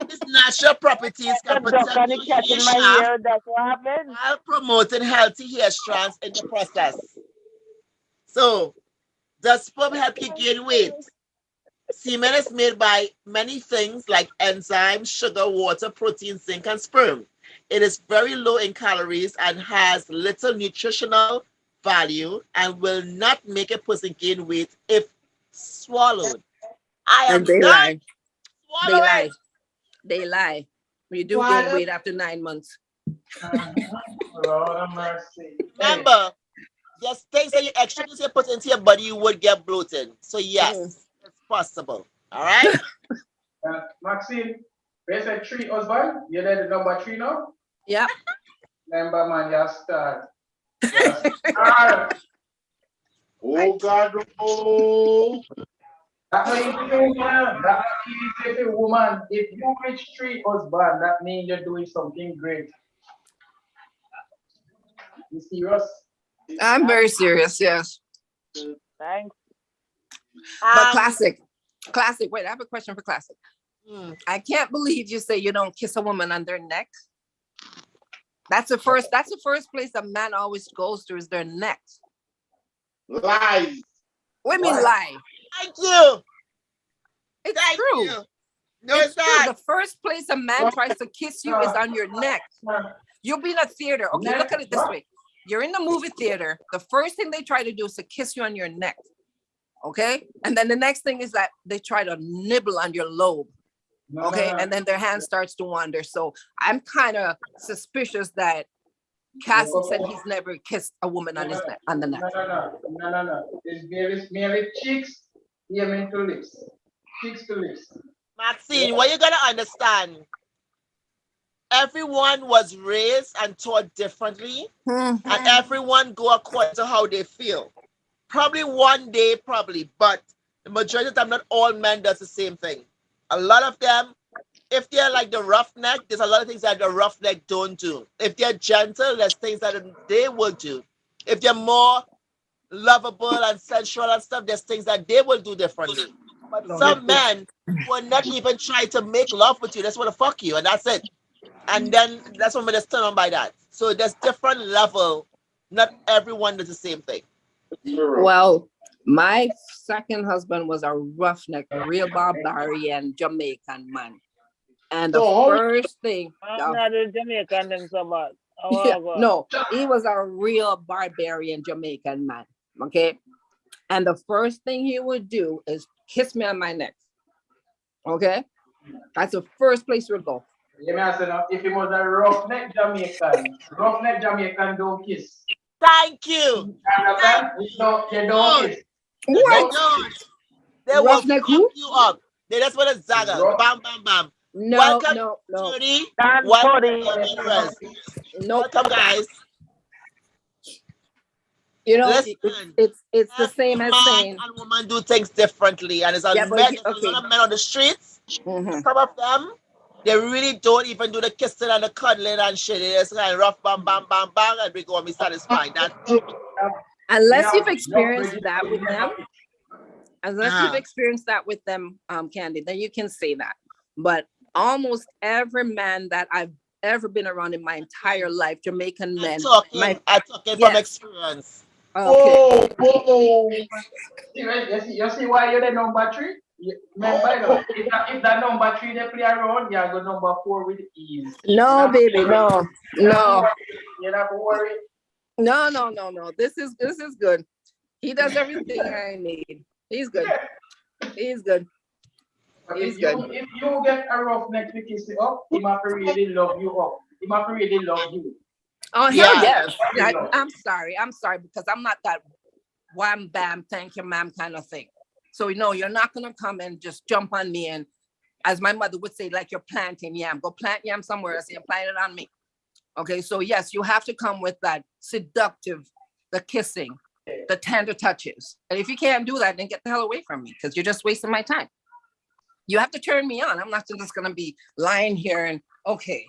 These natural properties can protect your hair shaft that's what happened. while promoting healthy hair strands in the process. So, does sperm help you gain weight? Semen is made by many things like enzymes, sugar, water, protein, zinc, and sperm. It is very low in calories and has little nutritional value and will not make a person gain weight if swallowed. They lie. Swallow They lie. You do gain weight after 9 months. Lord of mercy. Remember, just things that you extra put into your body, you would get bloated. So yes, it's possible. All right. Maxine, they said 3 husband. You there the number 3 now? Yep. Remember, man, you start. Oh God, oh. That means if a woman, if you reach 3 husband, that means you're doing something great. You serious? I'm very serious, yes. Thanks. But classic. Wait, I have a question for classic. I can't believe you say you don't kiss a woman on their neck. That's the first place a man always goes to is their neck. Lies. What do you mean lie? Thank you. It's Thank true. you. No, it's not. The first place a man tries to kiss you is on your neck. You'll be in a theater. Okay, look at it this way. You're in the movie theater. The first thing they try to do is to kiss you on your neck. Okay? And then the next thing is that they try to nibble on your lobe. Okay? And then their hand starts to wander. So I'm kind of suspicious that Cassie said he's never kissed a woman on his neck, on the neck. No. It's merely cheeks, ear to lips. Cheeks to lips. Maxine, what you gotta understand? Everyone was raised and taught differently, and everyone go according to how they feel. Probably one day, but the majority of the time, not all men does the same thing. A lot of them, if they're like the roughneck, there's a lot of things that the roughneck don't do. If they're gentle, there's things that they will do. If they're more lovable and sensual and stuff, there's things that they will do differently. But some men will not even try to make love with you. They just want to fuck you, and that's it. And then that's when we just turn on by that. So there's different level. Not everyone does the same thing. Well, my second husband was a roughneck, real barbarian Jamaican man. And the first thing, I'm not a Jamaican them so much. yeah, no, he was a real barbarian Jamaican man. Okay. And the first thing he would do is kiss me on my neck. Okay. That's the first place we would go. If he was a roughneck Jamaican don't kiss. Thank you. Understand? No, they don't kiss. What? They will fuck you up. They just want to zaggle. Bam, bam, bam. No, welcome, no. Judy. Welcome, welcome, guys. You know, listen, it's the same as saying and women do things differently, and there's a lot of men on the streets. Some of them, they really don't even do the kissing and the cuddling and shit. They just kind of rough, bam, bam, bam, bam, and we go and be satisfied. That's unless you've experienced that with them. Unless you've experienced that with them, Kandy, then you can say that. But almost every man that I've ever been around in my entire life, Jamaican men. I'm talking from experience. Okay. You see why you're the number 3? Remember, if that number 3 they play around, you go number 4 with ease. No, baby, no. You don't have to worry. No. This is good. He does everything I need. He's good. He's good. If you get a roughneck to kiss you up, he might really love you up. He might really love you. Oh, hell yes. I'm sorry, because I'm not that wham bam, thank you, ma'am kind of thing. So, you're not going to come and just jump on me and, as my mother would say, like you're planting yam. Go plant yam somewhere else and plant it on me. Okay, so yes, you have to come with that seductive, the kissing, the tender touches. And if you can't do that, then get the hell away from me, because you're just wasting my time. You have to turn me on. I'm not just going to be lying here and, okay,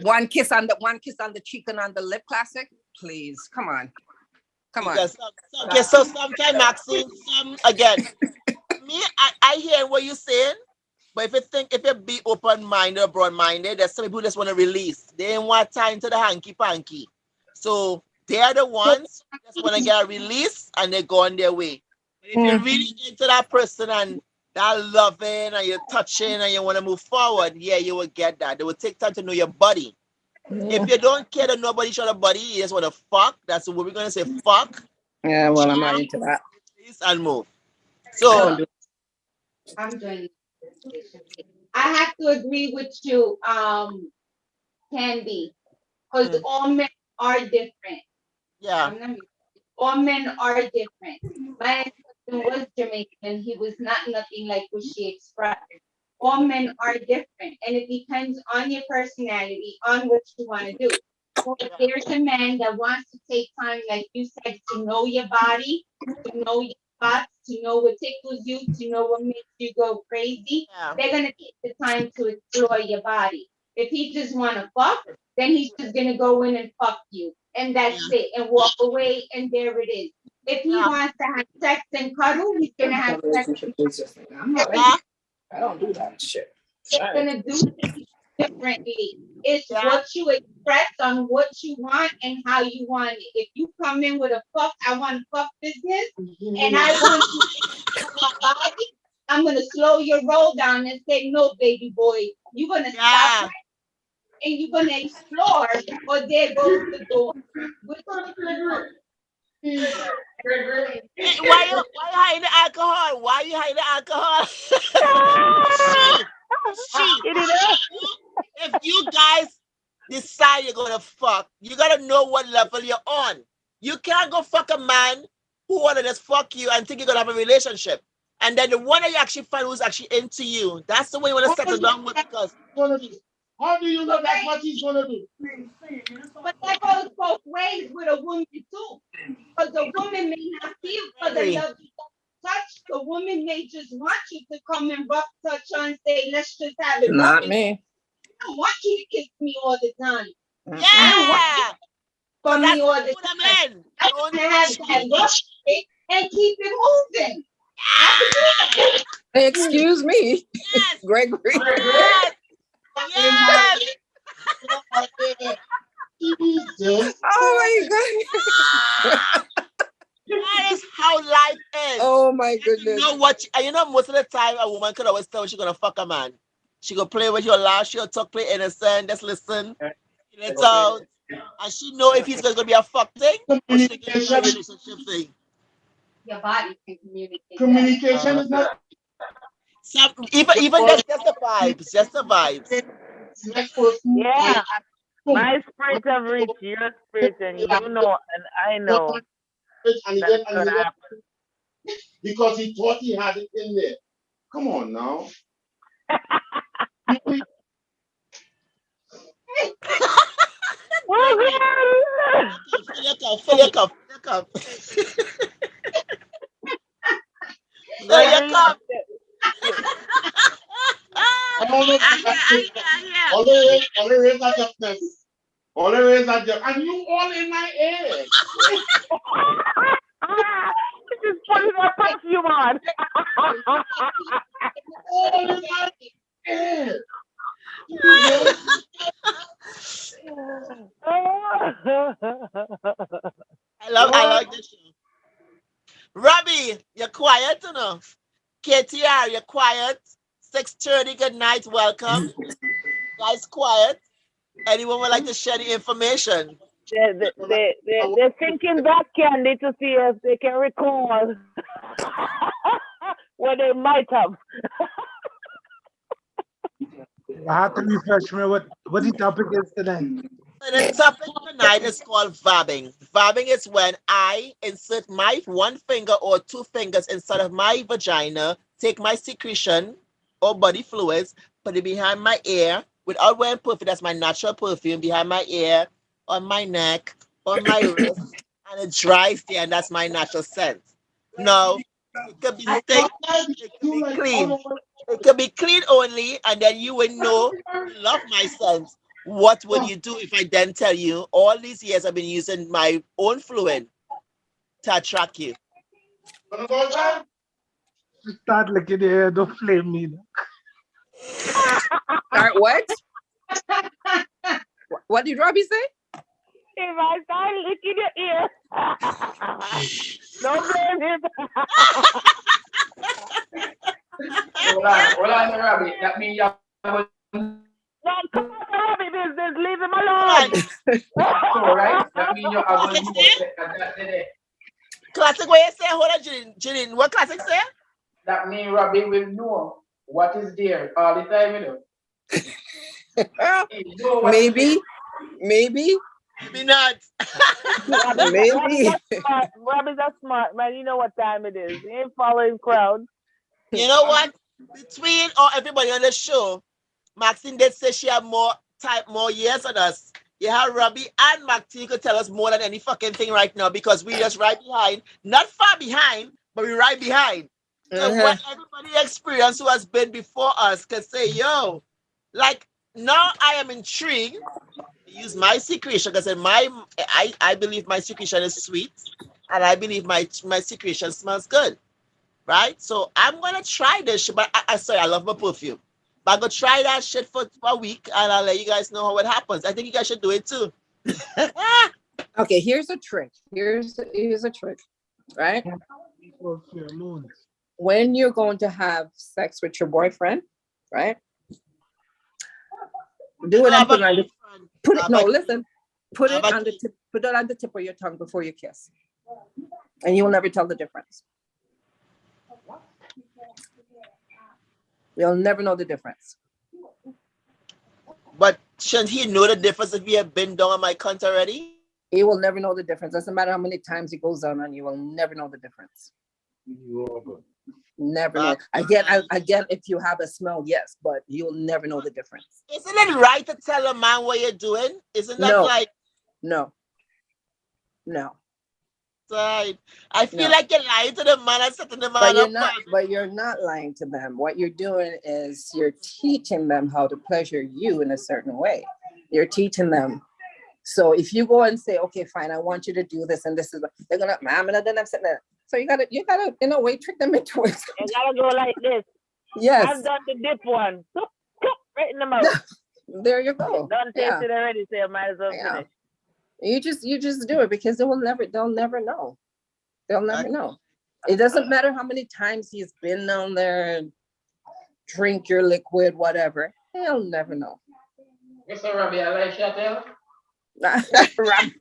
one kiss on the cheek and on the lip classic. Please, come on. So sometimes, Maxine, again, me, I hear what you're saying, but if you be open-minded or broad-minded, there's some people who just want to release. They ain't want time to the hanky-panky. So they're the ones who just want to get a release and they go on their way. But if you're really into that person and that loving and you're touching and you want to move forward, yeah, you will get that. They will take time to know your body. If you don't care to know about each other's body, you just want to fuck. That's what we're going to say, fuck. Yeah, well, I'm not into that. And move. So, I'm doing it. I have to agree with you, Kandy, because all men are different. Yeah. All men are different. My husband was Jamaican. He was not nothing like what she expressed. All men are different, and it depends on your personality, on what you want to do. So if there's a man that wants to take time, like you said, to know your body, to know your thoughts, to know what tickles you, to know what makes you go crazy, they're gonna take the time to explore your body. If he just wanna fuck, then he's just gonna go in and fuck you, and that's it, and walk away, and there it is. If he wants to have sex and cuddle, he's gonna have sex. I don't do that shit. It's gonna do things differently. It's what you express on what you want and how you want it. If you come in with a fuck, I want fuck business, and I want you to my body, I'm gonna slow your roll down and say, no, baby boy, you're gonna stop right, and you're gonna explore, or there goes the door. Why you hiding the alcohol? Why you hiding the alcohol? If you guys decide you're gonna fuck, you gotta know what level you're on. You can't go fuck a man who wanna just fuck you and think you're gonna have a relationship. And then the one that you actually find who's actually into you, that's the one you wanna settle down with, because how do you know that's what he's gonna do? But that goes both ways with a woman too. Because the woman may not feel for the love you touch. The woman may just want you to come and rough touch her and say, let's just have it. Not me. I don't want you to kiss me all the time. Yeah. For me all the time. Don't have push that me. rush and keep it moving. I can do that. Excuse me, Yes. Gregory. Yes. Yes. Jesus. Oh my God. That is how life is. Oh my You goodness. know what? And you know, most of the time, a woman could always tell when she's gonna fuck a man. She gonna play with your laugh. She'll talk, play innocent. Just listen. It's out. And she know if he's gonna be a fuck thing or she's gonna be a relationship thing. Your body can communicate. Communication is not. Some, even that's just the vibes. Just the vibes. Next person. Yeah, my spirit have reached your spirit, and you know, and I know And that's then, gonna happen. because he thought he had it in there. Come on now. Fill your cup. Fill your cup. Fill your cup. Fill your cup. Only raise adjustments. Only raise adjustments. And you all in my ear. This is putting my perfume on. All in my ear. I like this show. Robbie, you're quiet, you know. KTR, you're quiet. 6:30, good night, welcome. Guys, quiet. Anyone would like to share the information? They're thinking back, Candy, to see if they can recall what they might have. I have to refresh me what the topic is tonight. So the topic tonight is called VABBING. VABBING is when I insert my one finger or two fingers inside of my vagina, take my secretion or body fluids, put it behind my ear without wearing perfume. That's my natural perfume behind my ear, on my neck, on my wrist, and it dries there, and that's my natural scent. Now, it could be stink, it could be clean. It could be clean only, and then you would know you love my scent. What would you do if I then tell you all these years I've been using my own fluid to attract you? Start looking here, don't flame me. Start what? What did Robbie say? If I start licking your ear, don't blame him. Hold on, Robbie. That means you have No, come on, Robbie business. Leave him alone. so, right? That means you have one more. Classic, what you say? Hold on, Janine. What classic say? That means Robbie will know what is there all the time, you know. Maybe. Maybe not. Maybe. Robbie's a smart man. You know what time it is. He ain't following crowd. You know what? Between everybody on the show, Maxine did say she had more years than us. You have Robbie and Maxine could tell us more than any fucking thing right now because we just right behind. Not far behind, but we're right behind. So what everybody experienced who has been before us can say, yo, like now I am intrigued. Use my secretion because I believe my secretion is sweet and I believe my secretion smells good. Right? So I'm gonna try this shit, but I love my perfume. But I'm gonna try that shit for a week and I'll let you guys know how it happens. I think you guys should do it too. Okay, here's a trick. Here's a trick, right? When you're going to have sex with your boyfriend, right? Do it and put it on the put it on the tip, put it on the tip of your tongue before you kiss. And you will never tell the difference. You'll never know the difference. But shouldn't he know the difference if he had been down on my cunt already? He will never know the difference. Doesn't matter how many times he goes down on you, will never know the difference. Never know. Again, if you have a smell, yes, but you'll never know the difference. Isn't it right to tell a man what you're doing? Isn't that like no? Right. I feel like you're lying to the man and setting the man up. But you're not lying to them. What you're doing is you're teaching them how to pleasure you in a certain way. You're teaching them So if you go and say, okay, fine, I want you to do this and this is, they're gonna, I'm gonna then upset that. So you gotta, in a way, trick them into it. You gotta go like this. Yes. I've done the dip one. Right in the mouth. There you go. Don't taste it already, so you might as well finish. You just do it because they'll never know. They'll never know. It doesn't matter how many times he's been down there and drink your liquid, whatever. They'll never know. Mr. Robbie, I like Chantel. Robbie.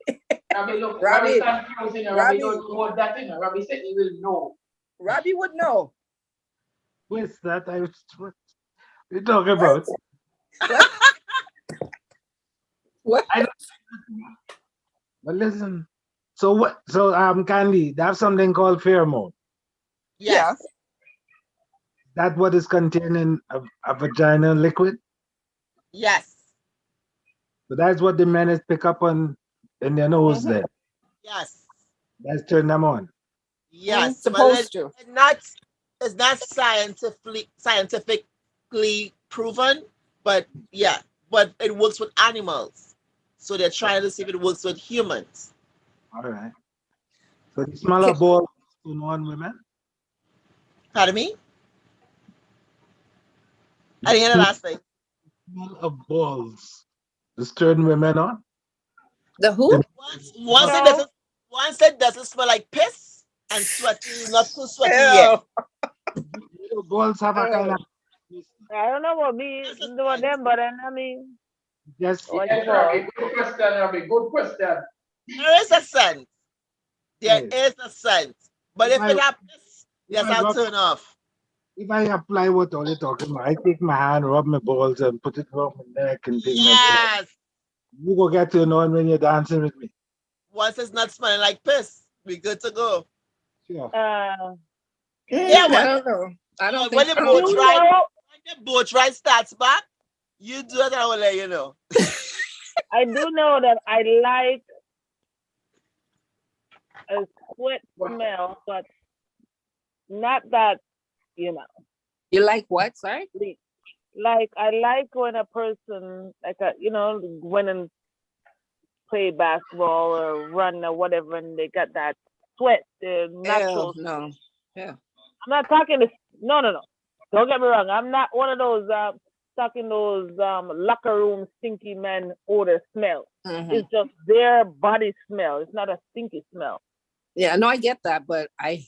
Robbie, look, Robbie. Robbie don't know what that thing. Robbie said he will know. Robbie would know. What's that? What you talking about? What? But listen. So what? So Kandy, they have something called pheromone. Yes. That what is contained in a vaginal liquid. Yes. So that's what the men pick up on in their nose. Then. Yes. Let's turn them on. Yes. Supposed to. It's not scientifically proven, but yeah, but it works with animals. So they're trying to see if it works with humans. All right. So the smaller balls turn on women. Pardon me? I didn't hear the last thing. Smaller balls is turn women on. The who? Once it doesn't smell like piss and sweaty, not too sweaty yet. Little balls have a kind of. I don't know what me do them, but I mean. Yes. Yes, Robbie, good question, Robbie. Good question. There is a sense. There is a sense. But if it happens, yes, I'll turn off. If I apply what all you're talking about, I take my hand, rub my balls, and put it around my neck and things like that. You go get to know when you're dancing with me. Once it's not smelling like piss, we good to go. Sure. I don't know. I don't when think the boat ride starts back, you do it, I will let you know. I do know that I like a sweat smell, but not that, you know. You like what? Sorry? Like I like when a person, when and play basketball or run or whatever, and they got that sweat, natural. No. Yeah. I'm not talking this. No. Don't get me wrong. I'm not one of those talking those locker room stinky men odor smell. It's just their body smell. It's not a stinky smell. Yeah, no, I get that, but I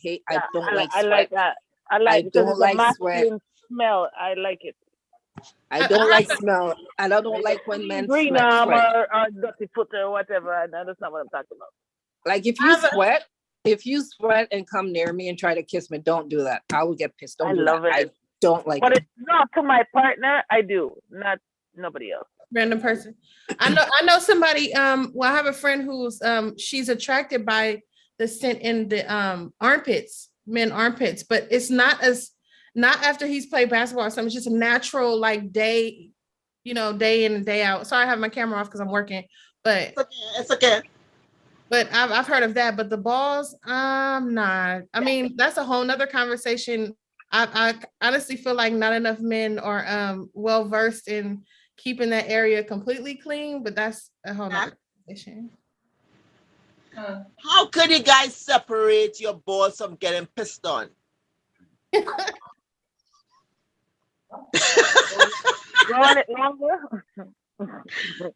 don't like sweat. I like that. I don't like sweat. Smell. I like it. I don't like smell. And I don't like when men green sweat. arm or dirty foot or whatever. That's not what I'm talking about. Like if you sweat and come near me and try to kiss me, don't do that. I will get pissed. Don't do that. I don't like but it. It's not to my partner. I do, not nobody else. Random person. I know somebody. Well, I have a friend who's she's attracted by the scent in the armpits, men armpits, but it's not after he's played basketball or something. It's just a natural like day, day in and day out. Sorry, I have my camera off because I'm working, but it's okay. But I've heard of that, but the balls, I'm not. I mean, that's a whole nother conversation. I honestly feel like not enough men are well versed in keeping that area completely clean, but that's a whole nother conversation. How could you guys separate your balls from getting pissed on? This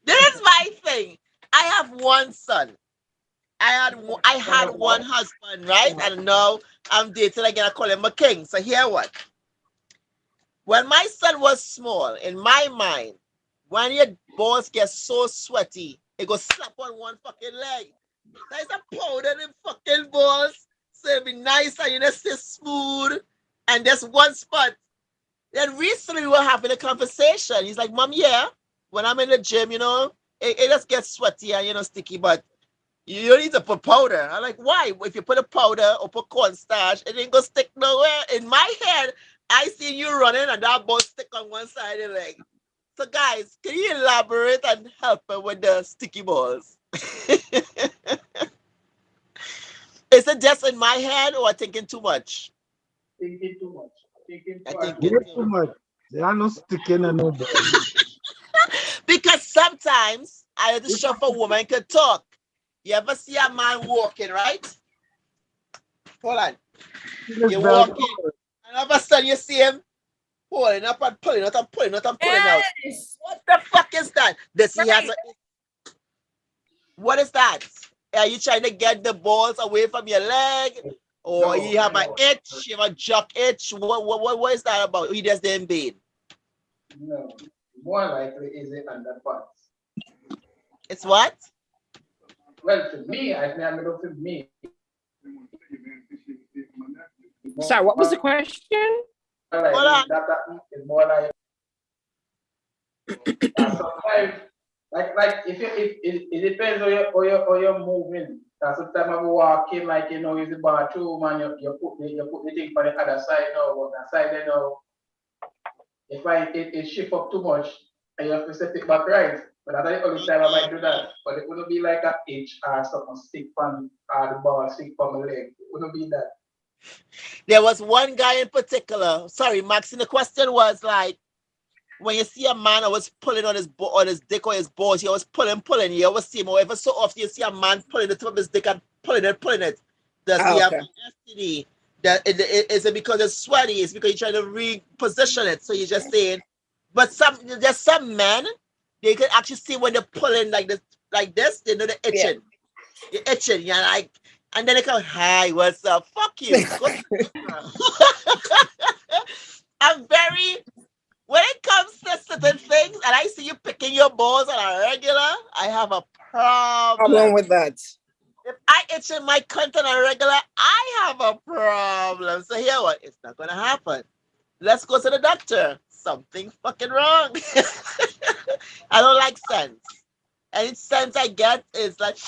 is my thing. I have one son. I had one husband, right? And now I'm dating again. I call him a king. So here what? When my son was small, in my mind, when your balls get so sweaty, it goes slap on one fucking leg. There's a powder in fucking balls. So it'll be nice and stay smooth. And there's one spot. Then recently we were having a conversation. He's like, Mom, yeah, when I'm in the gym, it just gets sweaty and sticky, but you don't need to put powder. I'm like, why? If you put a powder or put cornstarch, it ain't gonna stick nowhere. In my head, I see you running and that ball stick on one side of the leg. So guys, can you elaborate and help me with the sticky balls? Is it just in my head or thinking too much? Thinking too much. Too much. There are no sticking and no balls. Because sometimes I had to show if a woman could talk. You ever see a man walking, right? Hold on. You're walking, and all of a sudden you see him pulling up and pulling out and pulling out and pulling out. What the fuck is that? Does he has a... What is that? Are you trying to get the balls away from your leg? Or you have an itch, you have a jock itch? What is that about? He just didn't beat. No. More likely is it underparts. It's what? Well, to me, I think I'm looking for me. Sorry, what was the question? That is more like sometimes, like if it depends on you're moving. Sometimes I'm walking, like you know, use the bathroom and you put the thing for the other side now, on that side you know. If it shift up too much and you have to set it back right. But that's the only time I might do that. But it wouldn't be like an itch or something stick on the ball, stick on my leg. It wouldn't be that. There was one guy in particular. Sorry, Max, and the question was like, when you see a man always pulling on his dick or his balls, he always pulling. You always see him. Or ever so often you see a man pulling the tip of his dick and pulling it. Does he have an STD? Is it because it's sweaty? It's because you're trying to reposition it. So you're just saying. But there's some men, they can actually see when they're pulling like this, they know they're itching. You're itching. You're like, and then they come, hi, what's up? Fuck you. When it comes to certain things, and I see you picking your balls on a regular, I have a problem with that. If I itch in my cunt on a regular, I have a problem. So here what? It's not going to happen. Let's go to the doctor. Something fucking wrong. I don't like sense. Any sense I get is like,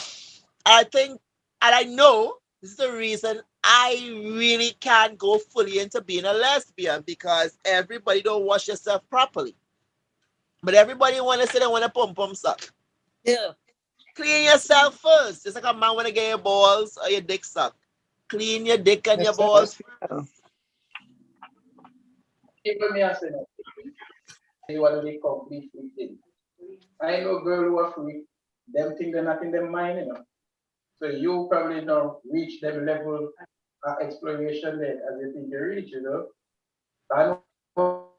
I think, and I know this is the reason I really can't go fully into being a lesbian, because everybody don't wash yourself properly. But everybody want to say they want to pum suck. Yeah. Clean yourself first. Just like a man want to get your balls or your dick sucked. Clean your dick and your balls first. People may say that. They want to be complete free thing. I know girl who are free. Them things are not in their mind, you know. So you probably don't reach them level of exploration there as you think you reach, you know. I know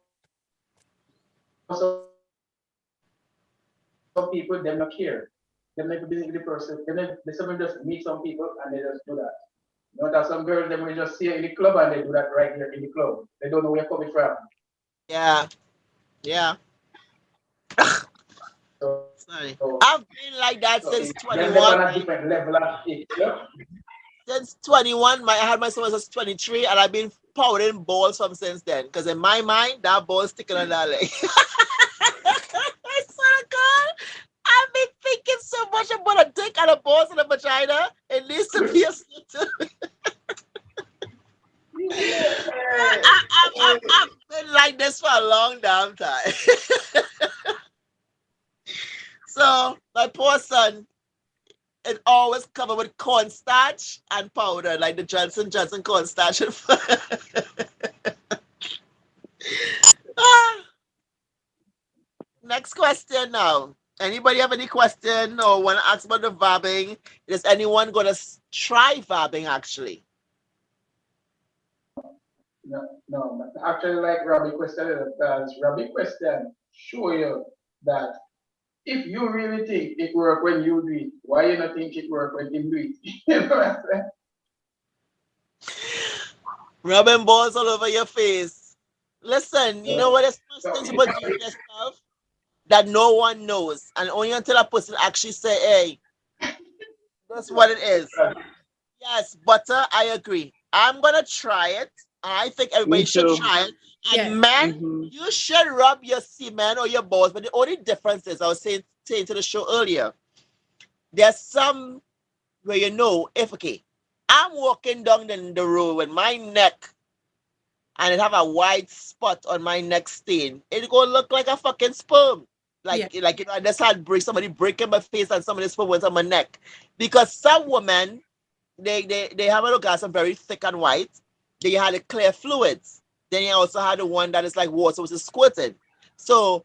some people, them not care. They make a business with the person. They just meet some people and they just do that. You know, that some girls, they will just see you in the club and they do that right here in the club. They don't know where you're coming from. Yeah. Sorry. I've been like that since 21. Level of it, yeah? Since 21, I had my son was 23, and I've been powdering balls from since then. Because in my mind, that ball's sticking on that leg. I swear to God, I've been thinking so much about a dick and a balls and a vagina. It needs to be a I've been like this for a long damn time. So my poor son is always covered with cornstarch and powder, like the Johnson cornstarch. Next question now. Anybody have any question or want to ask about the vabbing? Is anyone going to try vabbing actually? No. Actually, like Robbie question, because Robbie question show you that if you really think it work when you do it, why you not think it work when you do it? You know what I'm saying? Rubbing balls all over your face. Listen, you know what is first thing about yourself that no one knows, and only until a person actually say, "Hey, that's what it is." Yes, butter. I agree. I'm gonna try it. I think everybody should try it. And men, you should rub your semen or your balls. But the only difference is, I was saying to the show earlier, there's some where you know, if I'm walking down the road with my neck and it have a white spot on my neck stain, it gonna look like a fucking sperm. Like you know, I just had somebody breaking my face and somebody's sperm was on my neck. Because some women, they have a look at some very thick and white. Then you had the clear fluids. Then you also had the one that is like water, which is squirted. So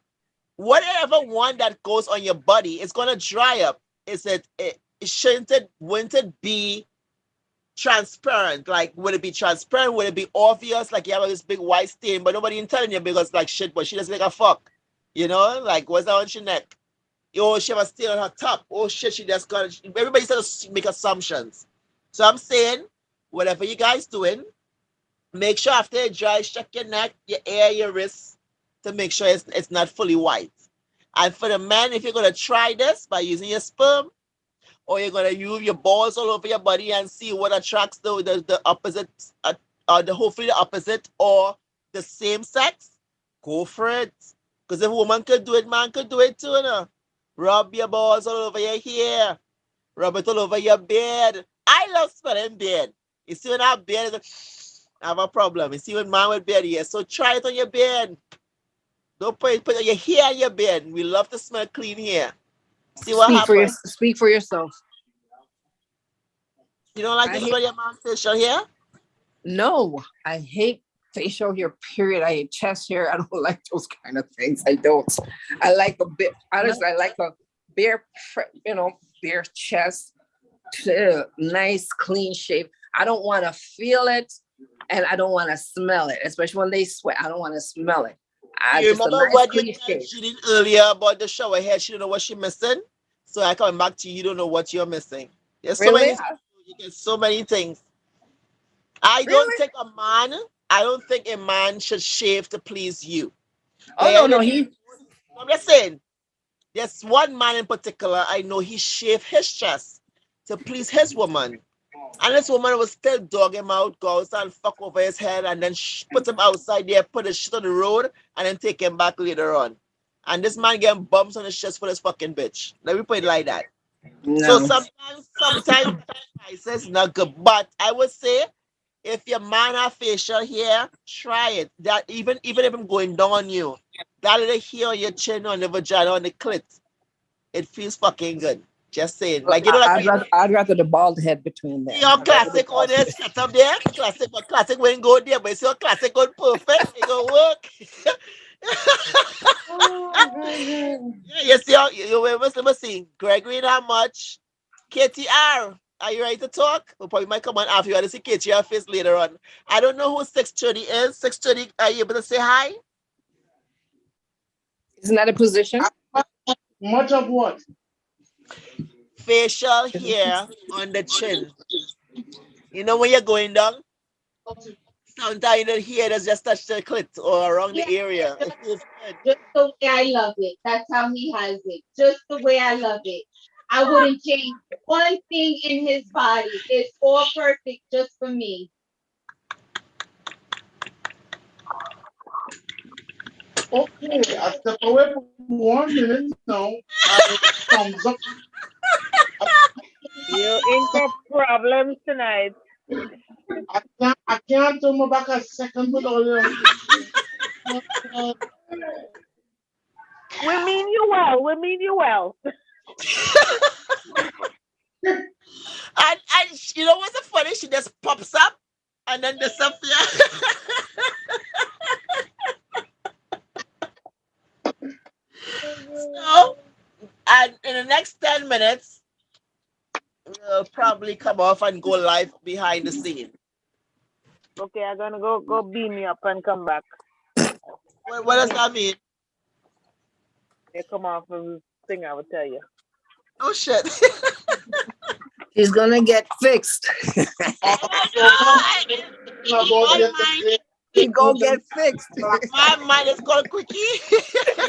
whatever one that goes on your body, it's gonna dry up. Wouldn't it be transparent? Like, would it be transparent? Would it be obvious? Like you have this big white stain, but nobody ain't telling you because like shit, but she doesn't make a fuck. You know, like what's that on your neck? Oh, she have a stain on her top. Oh shit, she just got. Everybody starts to make assumptions. So I'm saying, whatever you guys doing, make sure after it dries, check your neck, your ear, your wrists to make sure it's not fully white. And for the man, if you're gonna try this by using your sperm, or you're gonna use your balls all over your body and see what attracts the opposite, hopefully the opposite or the same sex, go for it. Because if a woman could do it, man could do it too. No? Rub your balls all over your hair, rub it all over your beard. I love smelling beard. You see when I have beard, I have a problem. You see when man with beard here, so try it on your beard. Don't put it on your hair and your beard. We love to smell clean hair. See what happens. Speak for yourself. You don't like to smell your man's facial hair? No, I hate facial hair, period. I hate chest hair. I don't like those kind of things. I don't. I like a bit, honestly, I like a bare, bare chest, nice, clean shave. I don't want to feel it and I don't want to smell it, especially when they sweat. I don't want to smell it. You remember what you told Judith earlier about the shower head? She don't know what she's missing. So I come back to you, you don't know what you're missing. There's so many, you get so many things. I don't think a man should shave to please you. Oh, no, I'm just saying, there's one man in particular, I know he shaved his chest to please his woman. And this woman was still dog him out, go outside and fuck over his head, and then put him outside there, put his shit on the road, and then take him back later on. And this man getting bumps on his chest for this fucking bitch. Let me put it like that. No. So sometimes it's not good. But I would say, if your man have facial hair, try it. That even if I'm going down on you, that little hair on your chin, on the vagina, on the clit, it feels fucking good. Just saying. Like, you know, like I'd rather the bald head between them. Your classic on there, set up there. Classic wouldn't go there, but it's your classic on perfect. It gonna work. You see, you must see. Gregory, not much. KTR, are you ready to talk? We probably might come on after you want to see KTR face later on. I don't know who 630 is. 630, are you able to say hi? Isn't that a position? Much of what? Facial hair on the chin. You know when you're going down? Sometimes you don't hear it just touch the clit or around the area. Just the way I love it. That's how he has it. Just the way I love it. I wouldn't change one thing in his body. It's all perfect just for me. Okay, I step away for 1 minute now. Thumbs up. You're in for problems tonight. I can't turn my back a second with all them. We mean you well. We mean you well. And you know what's so funny? She just pops up and then disappears. So, and in the next 10 minutes, we'll probably come off and go live behind the scene. Okay, I'm gonna go beam me up and come back. What does that mean? You come off of the thing, I will tell you. Oh shit. He's gonna get fixed. He gonna get fixed. My mind is called quickie.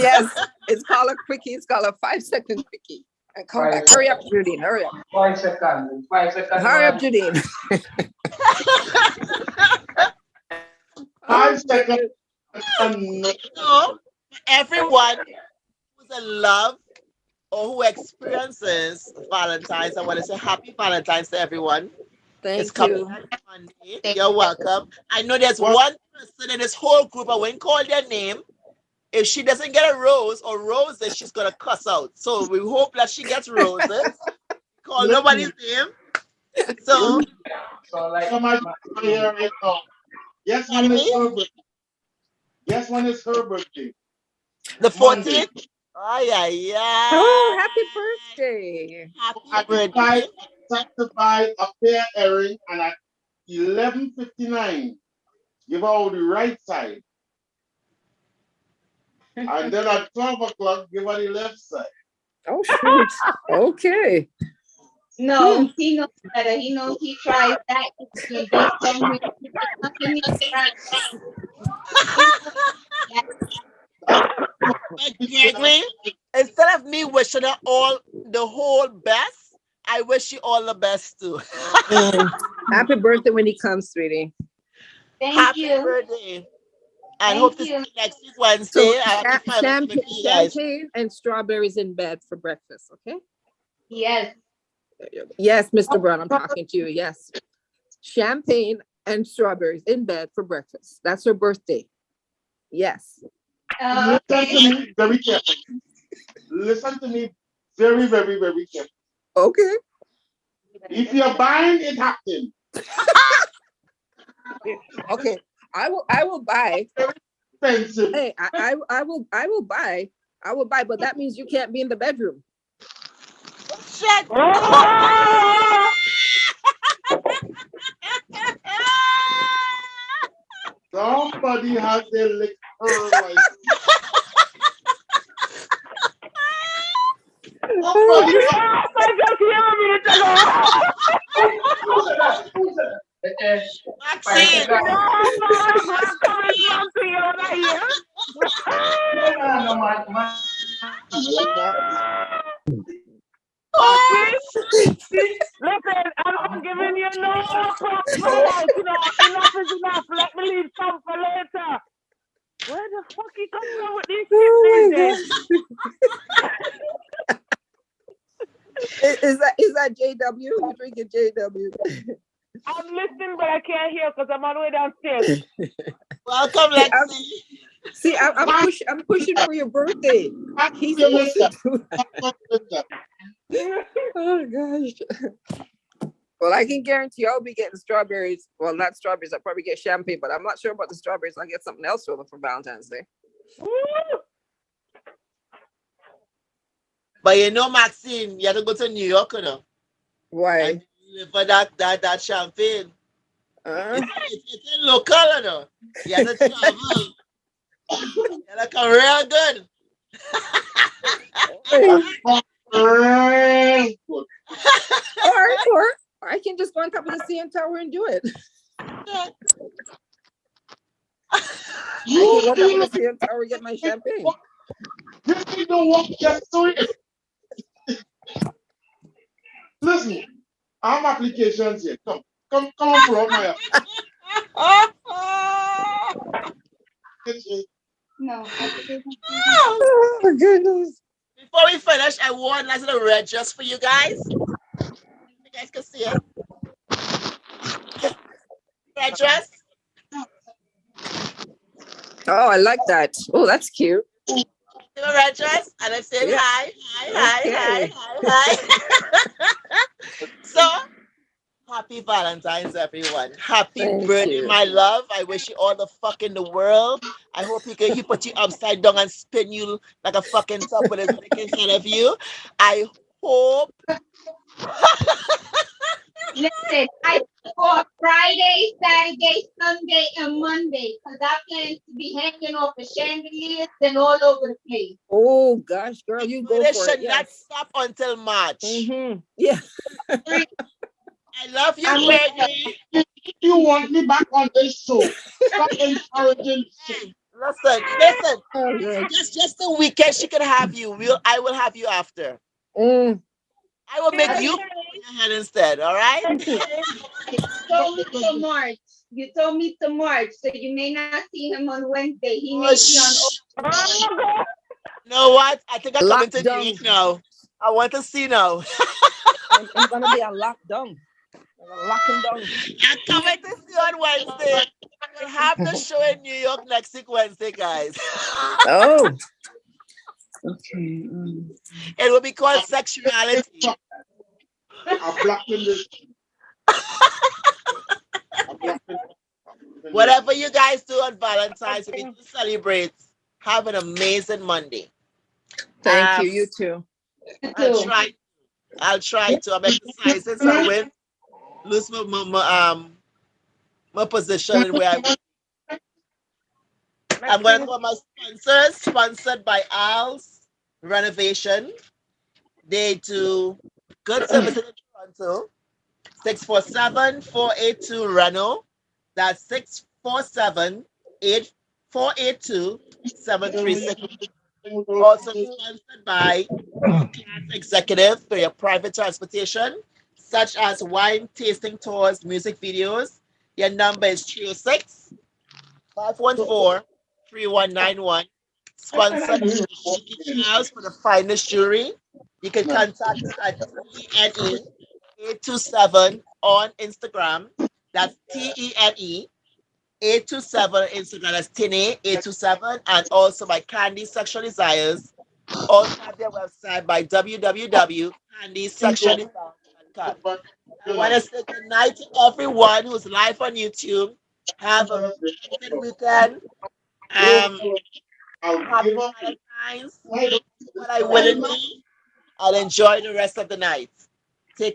Yes, it's called a quickie. It's called a 5-second quickie. And come back. Hurry up, Judine. Hurry up. 5 seconds. 5 seconds. Hurry up, Judine. 5 seconds. So, everyone who's in love or who experiences Valentine's, I want to say happy Valentine's to everyone. Thank you. Monday. You're welcome. I know there's one person in this whole group, I won't call their name. If she doesn't get a rose or roses, she's going to cuss out. So we hope that she gets roses. Call nobody's name. So like, yes, one is her birthday. The 14th? Oh, yeah, yeah. Oh, happy birthday. Happy birthday. I decided to buy a pair earring, and at 11:59, give her the right side. And then at 12 o'clock, give her the left side. Oh, shoot. Okay. No, he knows better. He knows he tries that. They tell him nothing is right. Gregory, instead of me wishing her all the whole best, I wish you all the best too. Happy birthday when he comes, sweetie. Thank you. Happy birthday. And Thank hope to you. see you next week Wednesday. So champagne and strawberries in bed for breakfast, okay? Yes. Yes, Mr. Brown, I'm talking to you. Yes. Champagne and strawberries in bed for breakfast. That's her birthday. Yes. Listen to me very carefully. Listen to me very, very, very carefully. Okay. If you're buying, it happen. Okay. I will buy. Expensive. Hey, I will buy. I will buy, but that means you can't be in the bedroom. Shut Somebody has their lick like Listen, I'm not giving you no props for life. You know, enough is enough. Let me leave some for later. Where the fuck he comes from with these shit these days? Is that JW? You drinking JW? I'm listening, but I can't hear because I'm all the way downstairs. Welcome, Lexi. See, I'm pushing for your birthday. He's supposed to do that. Oh gosh. Well, I can guarantee I'll be getting strawberries. Well, not strawberries. I'll probably get champagne, but I'm not sure about the strawberries. I'll get something else for them for Valentine's Day. But you know, Maxine, you have to go to New York, you know. Why? And for that champagne. It's local, you know. You have to travel. You have to come real good. Or I can just go on top of the CN Tower and do it. I can go up to the CN Tower and get my champagne. You don't want just do it. Listen, I have applications here. Come on, bro. No. Oh my goodness. Before we finish, I wore a nice little red dress for you guys. You guys can see it. Red dress. Oh, I like that. Oh, that's cute. A red dress, and I said hi. So, happy Valentine's, everyone. Happy birthday, my love. I wish you all the fuck in the world. I hope he put you upside down and spin you like a fucking top with his dick inside of you. I hope. Listen, I for Friday, Saturday, Sunday, and Monday, because I plan to be hanging off the chandeliers and all over the place. Oh gosh, girl, you go for it. This should not stop until March. Yeah. I love you, Gregory. You want me back on this show? Stop encouraging. Listen. Just the weekend she can have you. I will have you after. I will make you your head instead, all right? You told me to March. You told me to March, so you may not see him on Wednesday. He may be on. You know what? I think I'm coming to New York now. I want to see now. I'm gonna be on lockdown. Locking down. I'm coming to see on Wednesday. We'll have the show in New York next week, Wednesday, guys. Oh. Okay. It will be called Sexuality. I'm blocking this. Whatever you guys do on Valentine's, if you celebrate, have an amazing Monday. Thank you. You too. I'll try to. I'm exercising so I will lose my position in where I want. I'm going to call my sponsors, sponsored by Al's Renovation. They do good services in Toronto. 647-482-RENO. That's 647-482-7360. Also sponsored by Class Executive for your private transportation, such as wine tasting tours, music videos. Your number is 306-514-3191. Sponsored by Shaky Charles for the finest jewelry. You can contact us at TENE 827 on Instagram. That's TENE 827 on Instagram. That's Tine 827. And also by Kandy Sexual Desires. Also have their website by www.kandysexualdesires.com. I want to say good night to everyone who's live on YouTube. Have a blessed weekend. Happy Valentine's. What I will be. I'll enjoy the rest of the night. Take care.